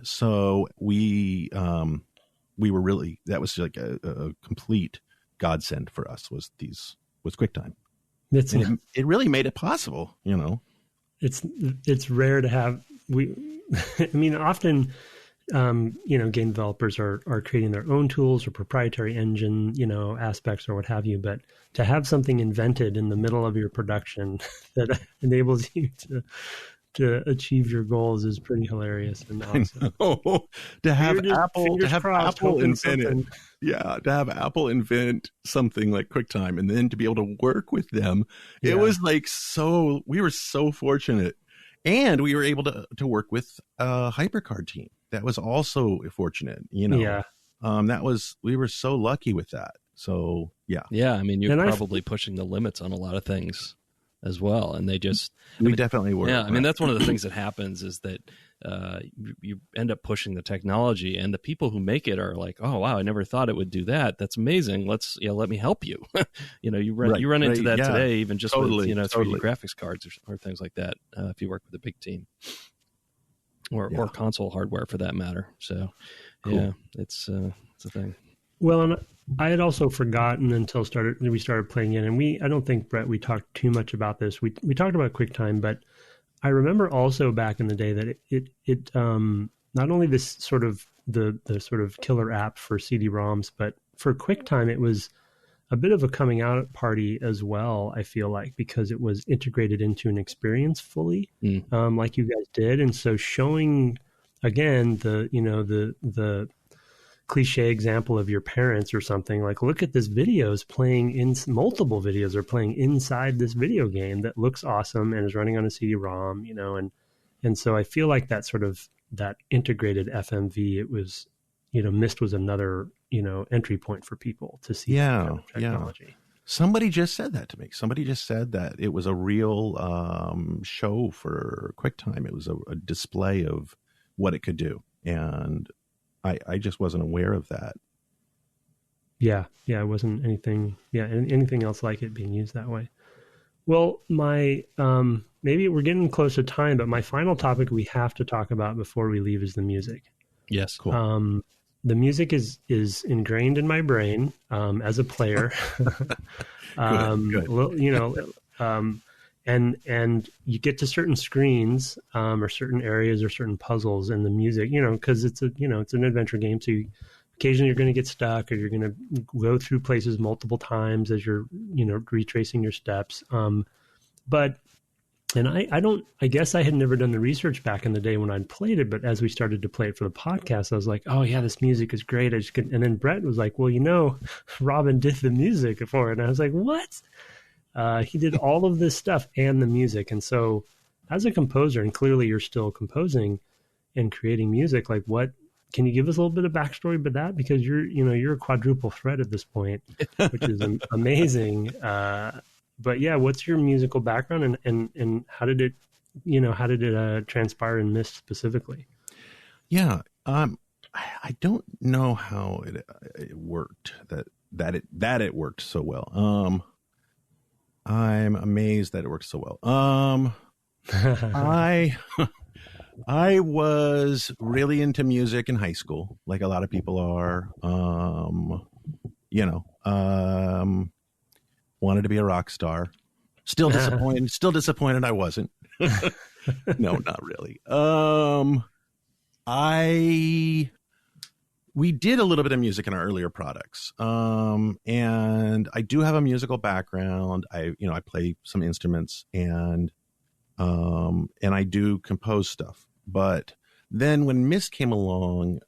so we were really, that was like a complete godsend for us was QuickTime. It really made it possible, It's rare to have, often, game developers are creating their own tools or proprietary engine, aspects or what have you. But to have something invented in the middle of your production that enables you to to achieve your goals is pretty hilarious and awesome. To have Apple invent it. Something. Yeah, to have Apple invent something like QuickTime and then to be able to work with them. Yeah. It was like we were so fortunate. And we were able to work with a HyperCard team. That was also fortunate, Yeah. We were so lucky with that. So, yeah. Yeah, I mean, you're probably pushing the limits on a lot of things as well. And they just... We definitely were. Yeah, I mean, that's one of the things that happens is that you end up pushing the technology, and the people who make it are like, oh, wow, I never thought it would do that. That's amazing. Let me help you. You run into that today, even just with 3D graphics cards or things like that, if you work with a big team. Or console hardware for that matter. So, cool. Yeah, it's a thing. Well, and I had also forgotten until we started playing it, and I don't think, Brett, we talked too much about this. We talked about QuickTime, but I remember also back in the day that it not only this sort of the sort of killer app for CD-ROMs, but for QuickTime it was a bit of a coming out party as well, I feel like, because it was integrated into an experience fully, like you guys did. And so showing, again, the cliche example of your parents or something, like, look at this multiple videos are playing inside this video game that looks awesome and is running on a CD-ROM, and so I feel like that sort of, that integrated FMV, it was, MYST was another, entry point for people to see that kind of technology. Yeah. Somebody just said that to me. Somebody just said that it was a real show for QuickTime. It was a display of what it could do. And I just wasn't aware of that. Yeah. It wasn't anything else like it being used that way. Well, maybe we're getting close to time, but my final topic we have to talk about before we leave is the music. Yes, cool. The music is ingrained in my brain as a player. Good. And you get to certain screens or certain areas or certain puzzles, and the music, because it's an adventure game, so occasionally you're going to get stuck, or you're going to go through places multiple times as you're retracing your steps. I guess I had never done the research back in the day when I'd played it, but as we started to play it for the podcast, I was like, oh yeah, this music is great. And then Brett was like, well, Robyn did the music for it. And I was like, what? He did all of this stuff and the music. And so as a composer, and clearly you're still composing and creating music, like, what, can you give us a little bit of backstory about that? Because you're a quadruple threat at this point, which is amazing. But yeah, what's your musical background, and how did it transpire in MYST specifically? Yeah. I don't know how it worked, that it worked so well. I'm amazed that it worked so well. I was really into music in high school, like a lot of people are. Wanted to be a rock star. Still disappointed I wasn't. No, not really. We did a little bit of music in our earlier products. And I do have a musical background. I play some instruments, and I do compose stuff. But then when MYST came along,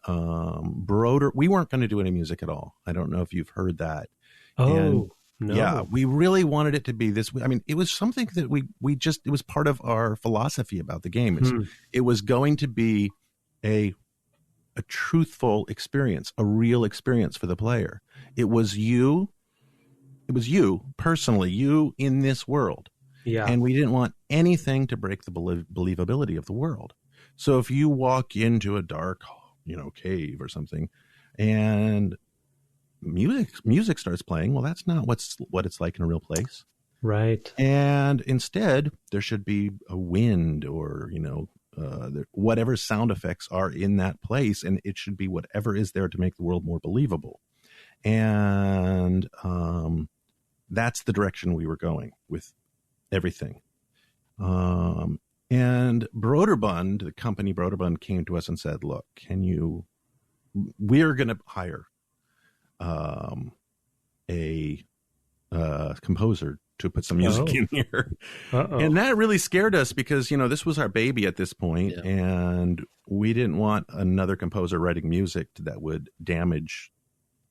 we weren't going to do any music at all. I don't know if you've heard that. Oh, no. Yeah, we really wanted it to be this. I mean, it was something that it was part of our philosophy about the game. It was going to be a truthful experience, a real experience for the player. It was you personally, you in this world. Yeah. And we didn't want anything to break the believability of the world. So if you walk into a dark, cave or something, and music starts playing, well, that's not what it's like in a real place. Right. And instead, there should be a wind or, whatever sound effects are in that place, and it should be whatever is there to make the world more believable. And that's the direction we were going with everything. And Broderbund, the company Broderbund, came to us and said, look, we're going to hire a composer to put some music in here. And that really scared us because, this was our baby at this point, and we didn't want another composer writing music that would damage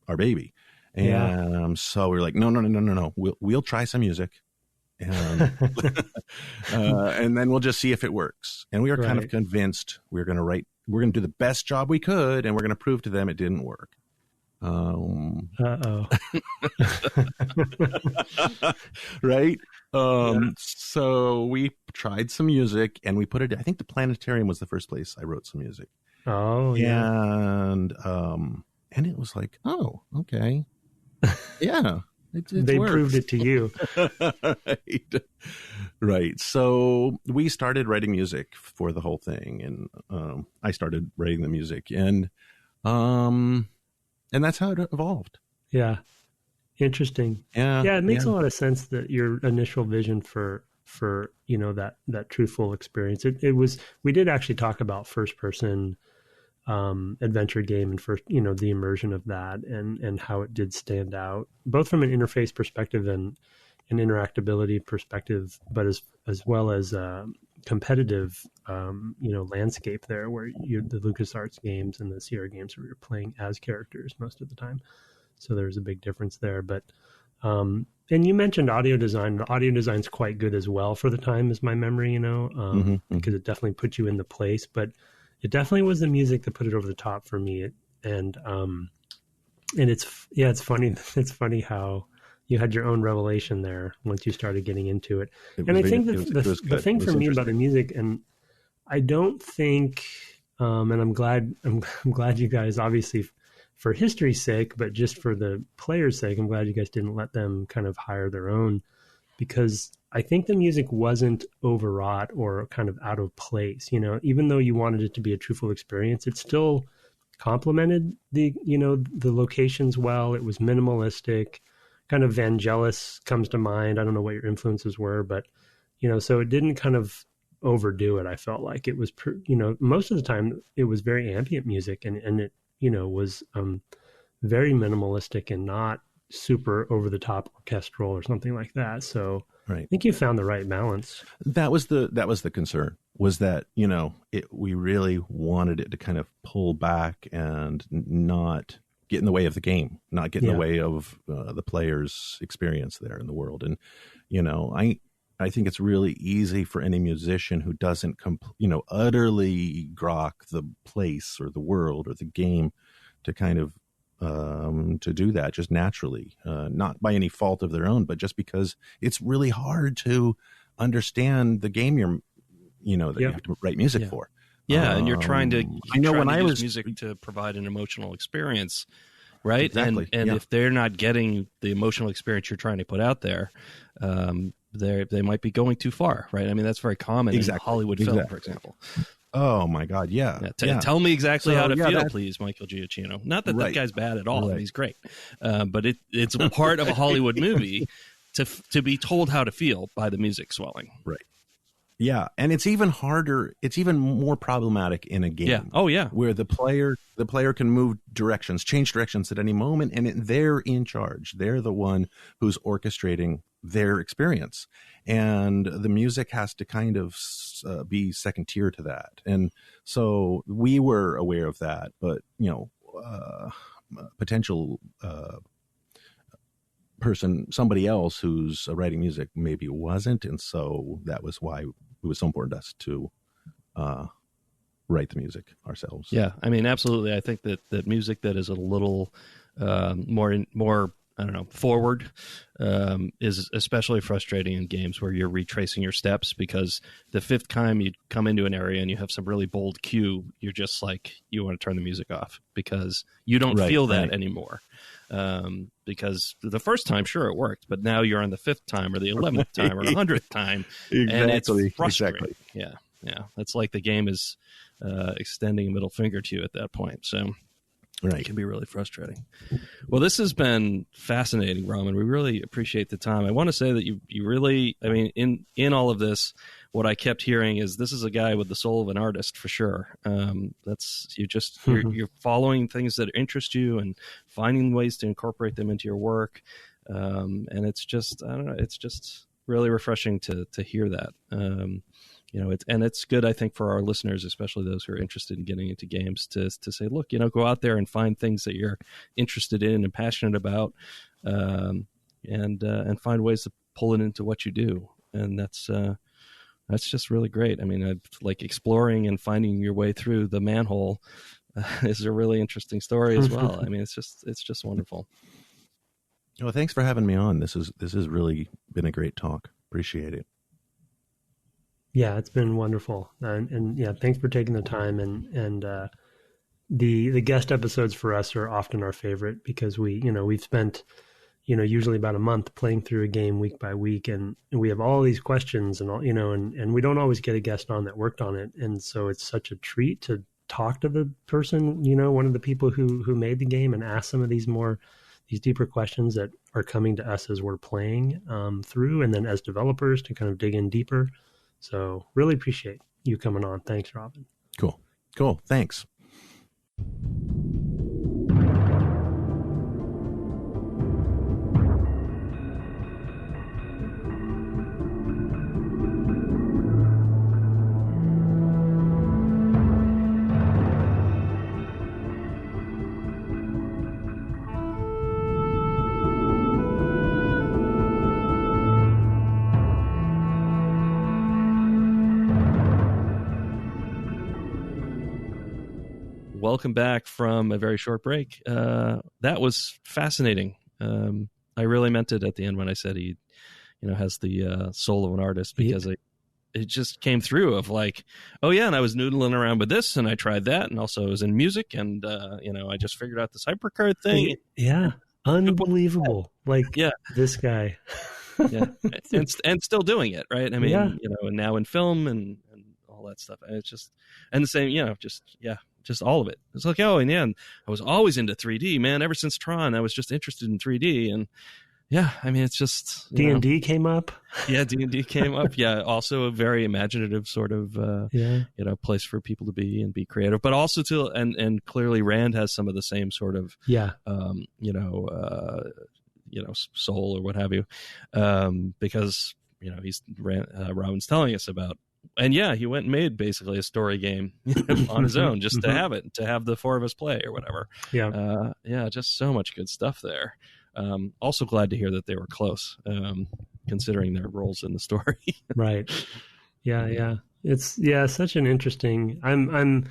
our baby. And so we were like, no. We'll try some music. And, and then we'll just see if it works. And we were kind of convinced we're going to do the best job we could, and we're going to prove to them it didn't work. Right. So we tried some music and we put it, I think the planetarium was the first place I wrote some music. And it was like, oh, okay. Yeah. They worked. proved it to you. Right. So we started writing music for the whole thing, and I started writing the music, and that's how it evolved. Yeah. Interesting. Yeah, it makes a lot of sense that your initial vision for that truthful experience. It was, we did actually talk about first person adventure game and first, the immersion of that and how it did stand out, both from an interface perspective and an interactability perspective, but as well as competitive, landscape there where the LucasArts games and the Sierra games where you're playing as characters most of the time. So there's a big difference there. But, and you mentioned audio design. The audio design's quite good as well for the time, is my memory, because it definitely put you in the place, but it definitely was the music that put it over the top for me. And it's funny. It's funny how you had your own revelation there once you started getting into it. And I think the thing for me about the music, and I don't think, and I'm glad you guys, obviously for history's sake, but just for the players' sake, I'm glad you guys didn't let them kind of hire their own, because I think the music wasn't overwrought or kind of out of place. Even though you wanted it to be a truthful experience, it still complemented the locations well. It was minimalistic. Kind of Vangelis comes to mind. I don't know what your influences were, but so it didn't kind of overdo it. I felt like it was, most of the time it was very ambient music, and it was very minimalistic and not super over the top orchestral or something like that. So I think you found the right balance. That was the concern, was that, we really wanted it to kind of pull back and not get in the way of the game, not get in the way of the player's experience there in the world. And, I think it's really easy for any musician who doesn't, utterly grok the place or the world or the game to kind of, to do that just naturally, not by any fault of their own, but just because it's really hard to understand the game that you have to write music for. Yeah, and you're trying to use music to provide an emotional experience, right? Exactly. And if they're not getting the emotional experience you're trying to put out there, they might be going too far, right? I mean, that's very common in Hollywood film, for example. Oh my God, yeah. Tell me exactly how to feel, please, Michael Giacchino. Not that that guy's bad at all; he's great, but it's a part of a Hollywood movie to be told how to feel by the music swelling. Right. Yeah, and it's even harder. It's even more problematic in a game. Yeah. Oh, yeah. Where the player can move directions, change directions at any moment, and they're in charge. They're the one who's orchestrating their experience, and the music has to kind of be second tier to that. And so we were aware of that, but potential person, somebody else who's writing music maybe wasn't, and so that was why it was so important to us to write the music ourselves. Yeah, I mean, absolutely. I think that music that is a little more I don't know, forward is especially frustrating in games where you're retracing your steps, because the fifth time you come into an area and you have some really bold cue, you're just like, you want to turn the music off because you don't feel that anymore. Because the first time, sure, it worked, but now you're on the fifth time or the 11th time or the 100th time. And it's frustrating. Yeah. That's like the game is extending a middle finger to you at that point. So it can be really frustrating. Well, this has been fascinating, Robyn. We really appreciate the time. I want to say that you really, I mean, in all of this, what I kept hearing is this is a guy with the soul of an artist for sure. You're following things that interest you and finding ways to incorporate them into your work. And it's just, I don't know, it's just really refreshing to hear that. It's good, I think, for our listeners, especially those who are interested in getting into games, to say, look, go out there and find things that you're interested in and passionate about, and find ways to pull it into what you do. And that's just really great. I mean, like exploring and finding your way through the manhole is a really interesting story as well. I mean, it's just wonderful. Well, thanks for having me on. This has really been a great talk. Appreciate it. Yeah, it's been wonderful. And yeah, thanks for taking the time. And the guest episodes for us are often our favorite because we've spent, usually about a month playing through a game week by week, and we have all these questions and all, and we don't always get a guest on that worked on it. And so it's such a treat to talk to the person, one of the people who made the game, and ask some of these deeper questions that are coming to us as we're playing through, and then as developers to kind of dig in deeper. So really appreciate you coming on. Thanks, Robyn. Cool. Thanks. Welcome back from a very short break. That was fascinating. I really meant it at the end when I said he, has the soul of an artist, because it just came through of like, oh yeah, and I was noodling around with this, and I tried that, and also I was in music, and I just figured out this HyperCard thing. Yeah, unbelievable. This guy. Yeah, and still doing it, right? I mean, and now in film and all that stuff. And it's just, and the same, just all of it. It's like, oh, and yeah, and I was always into 3D, man. Ever since Tron, I was just interested in 3D, and yeah, I mean, it's just D&D came up. Yeah, D&D came up. Yeah, also a very imaginative sort of place for people to be and be creative, but also and clearly Rand has some of the same sort of soul or what have you, because Robyn's telling us about. And yeah, he went and made basically a story game on his own, just to have the four of us play or whatever. Yeah. Just so much good stuff there. Also glad to hear that they were close, considering their roles in the story. Right. Yeah. It's such an interesting. I'm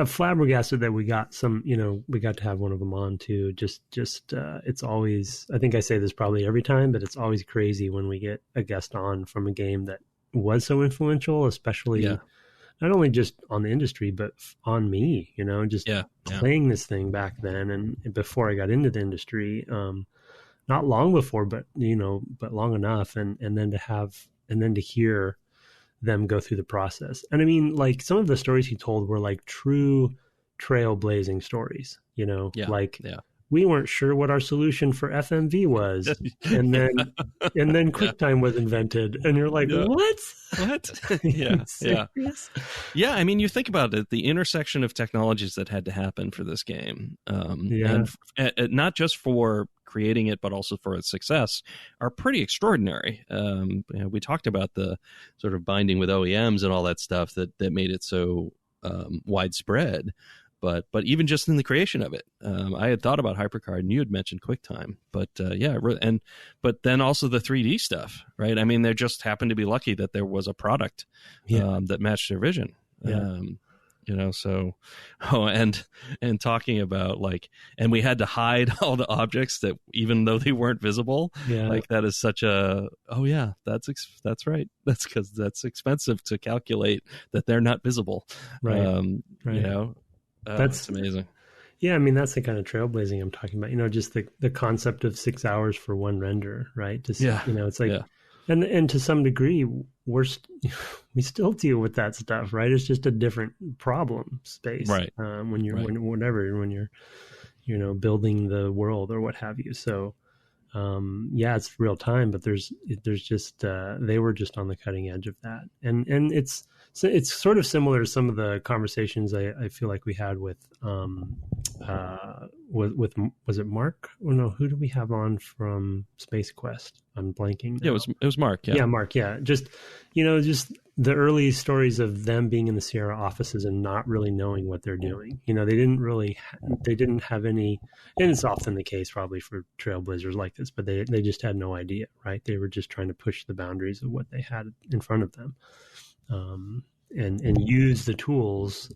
flabbergasted that we got to have one of them on too. Just it's always. I think I say this probably every time, but it's always crazy when we get a guest on from a game that was so influential, especially not only just on the industry, but on me, playing this thing back then and before I got into the industry, not long before, but long enough. And then to hear them go through the process. And I mean, like some of the stories he told were like true trailblazing stories, we weren't sure what our solution for FMV was. And then QuickTime was invented. And you're like, what? Yeah. Yeah. I mean, you think about it, the intersection of technologies that had to happen for this game, and not just for creating it, but also for its success, are pretty extraordinary. We talked about the sort of binding with OEMs and all that stuff that made it so widespread. But even just in the creation of it, I had thought about HyperCard, and you had mentioned QuickTime. But but then also the 3D stuff, right? I mean, they just happened to be lucky that there was a product that matched their vision. And talking about and we had to hide all the objects that even though they weren't visible, that is such a that's right. That's because that's expensive to calculate that they're not visible, right. That's amazing. Yeah, I mean, that's the kind of trailblazing I'm talking about. Just the concept of 6 hours for one render, right? Just it's like, and to some degree, we still deal with that stuff, right? It's just a different problem space, right? When you're building the world or what have you. So, it's real time, but there's just they were just on the cutting edge of that, and it's sort of similar to some of the conversations I feel like we had with was it Mark? Oh no, who do we have on from Space Quest? I'm blanking now. Yeah, it was Mark. Yeah, Mark. Yeah, just just the early stories of them being in the Sierra offices and not really knowing what they're doing. They didn't have any, and it's often the case probably for trailblazers like this, but they just had no idea, right? They were just trying to push the boundaries of what they had in front of them, and use the tools.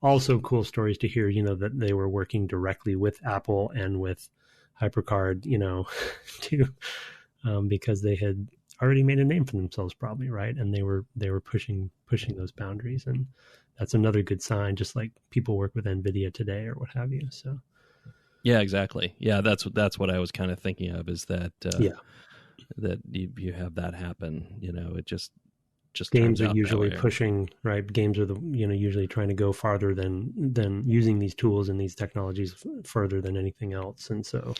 Also cool stories to hear, that they were working directly with Apple and with HyperCard, to because they had already made a name for themselves, probably, right? And they were pushing those boundaries, and that's another good sign. Just like people work with NVIDIA today or what have you. So, yeah, exactly. Yeah, that's what I was kind of thinking of, is that that you have that happen. It just games are usually pushing, right? Games are usually trying to go farther than using these tools and these technologies further than anything else, and so.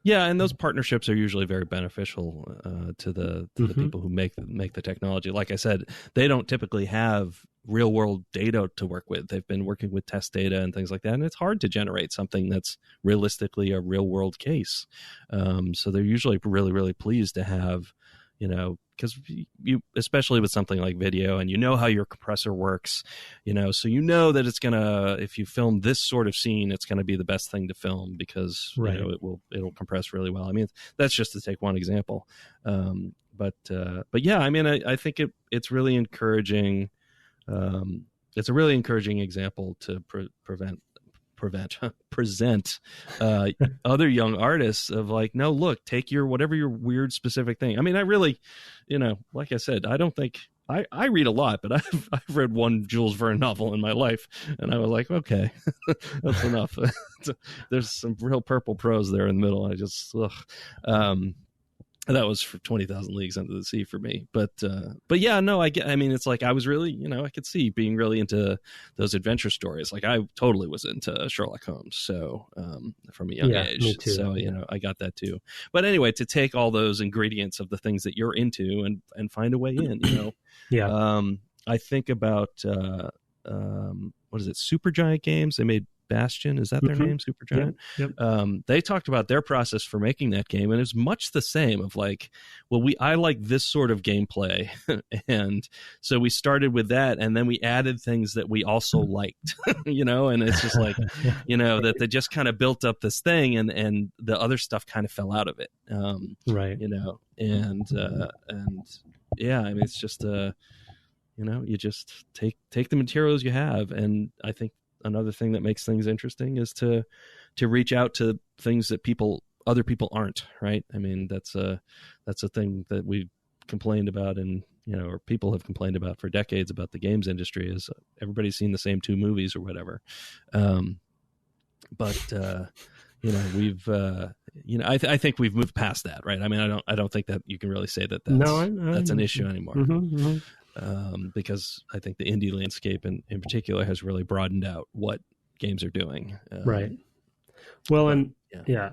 Yeah, and those partnerships are usually very beneficial to the people who make the technology. Like I said, they don't typically have real world data to work with. They've been working with test data and things like that, and it's hard to generate something that's realistically a real world case. So they're usually really, really pleased to have, because you, especially with something like video, and how your compressor works, so that it's gonna, if you film this sort of scene, it's gonna be the best thing to film because right. It'll compress really well. I mean, that's just to take one example. But yeah, I mean, I think it's really encouraging. It's a really encouraging example to present other young artists of like, no, look, take whatever your weird specific thing. I mean, I really, like I said, I don't think I read a lot, but I've read one Jules Verne novel in my life, and I was like, okay, that's enough. There's some real purple prose there in the middle. I just that was for 20,000 Leagues Under the Sea for me. But yeah, no, I mean, it's like I was really, I could see being really into those adventure stories. Like I totally was into Sherlock Holmes. So from a young age. Me too. So, I got that too. But anyway, to take all those ingredients of the things that you're into and find a way in, Yeah. I think about, what is it? Supergiant Games. They made Bastion, is that their name? Supergiant. Yep. They talked about their process for making that game, and it's much the same. Of like, well, I like this sort of gameplay, and so we started with that, and then we added things that we also liked, and it's just like, that they just kind of built up this thing, and the other stuff kind of fell out of it, right? And yeah, I mean, it's just you just take the materials you have, and I think another thing that makes things interesting is to reach out to things that other people aren't, right? I mean, that's a thing that we complained about, and or people have complained about for decades about the games industry, is everybody's seen the same two movies or whatever. But we've I think we've moved past that, right? I mean, I don't think that you can really say that's an issue anymore. Because I think the indie landscape in particular has really broadened out what games are doing. Right. Well, and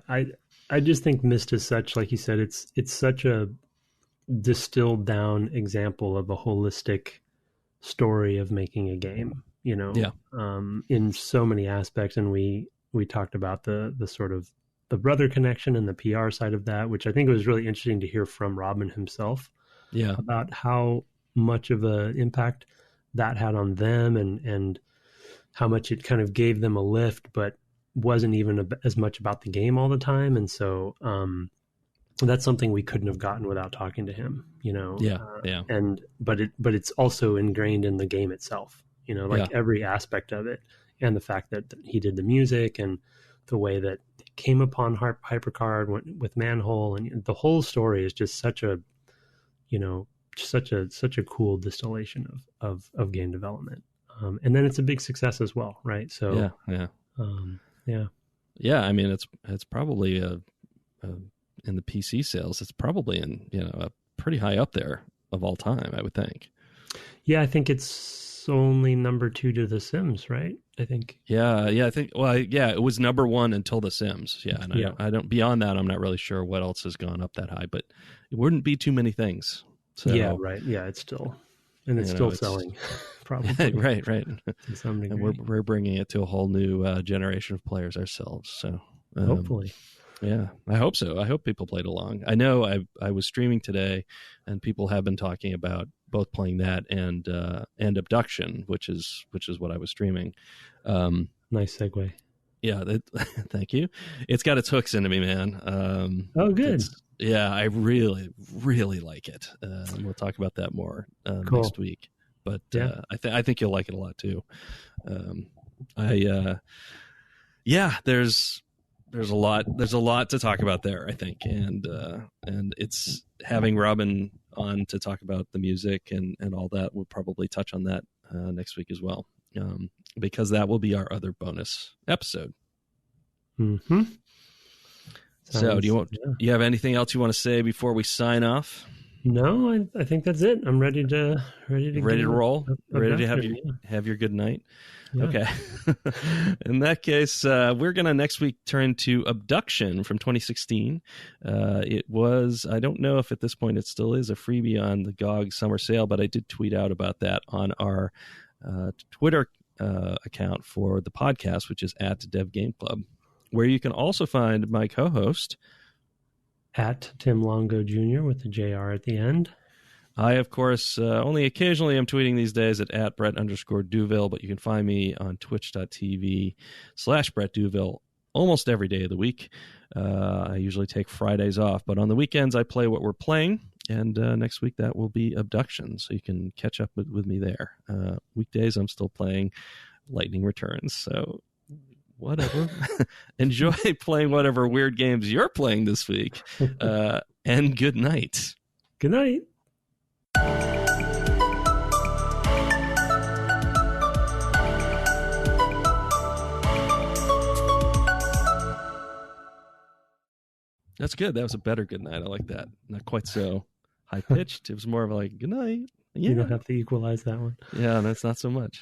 I just think MYST is such, like you said, it's such a distilled down example of a holistic story of making a game, in so many aspects. And we talked about the sort of the brother connection and the PR side of that, which I think was really interesting to hear from Robyn himself. Yeah. About how much of an impact that had on them, and how much it kind of gave them a lift, but wasn't even as much about the game all the time. And so that's something we couldn't have gotten without talking to him, but it's also ingrained in the game itself, every aspect of it, and the fact that he did the music and the way that it came upon HyperCard with Manhole, and the whole story is just such a cool distillation of game development. And then it's a big success as well, right? So yeah. I mean, it's probably in the PC sales, it's probably in a pretty high up there of all time, I would think. Yeah, I think it's only number 2 to The Sims, right? I think. Yeah. I think. Well, it was number 1 until The Sims. Yeah, and I don't. Beyond that, I'm not really sure what else has gone up that high, but it wouldn't be too many things. So, yeah, right. Yeah, it's still And it's still selling, probably. Right. To some degree. And we're bringing it to a whole new generation of players ourselves. So hopefully. Yeah, I hope so. I hope people played along. I know I was streaming today, and people have been talking about both playing that and Abduction, which is what I was streaming. Nice segue. Yeah, thank you. It's got its hooks into me, man. Oh, good. Yeah, I really, really like it. We'll talk about that more cool. next week. But yeah. I think you'll like it a lot too. There's a lot to talk about there, I think, and it's having Robyn on to talk about the music and all that. We'll probably touch on that next week as well, because that will be our other bonus episode. Mm-hmm. So, do you have anything else you want to say before we sign off? No, I think that's it. I'm ready to roll. Ready to have your good night. Yeah. Okay. In that case, we're going to next week turn to Abduction from 2016. It was, I don't know if at this point it still is, a freebie on the GOG summer sale, but I did tweet out about that on our Twitter account for the podcast, which is at Dev Game Club, where you can also find my co-host at Tim Longo Jr. with the JR at the end. I, of course, only occasionally am tweeting these days at Brett_Duville, but you can find me on twitch.tv/BrettDuville almost every day of the week. I usually take Fridays off, but on the weekends I play what we're playing, and next week that will be Abduction, so you can catch up with me there. Weekdays I'm still playing Lightning Returns, so whatever. Enjoy playing whatever weird games you're playing this week, and good night. Good night. That's good. That was a better good night. I like that. Not quite so high pitched. It was more of like good night. Yeah. You don't have to equalize that one. Yeah, that's not so much.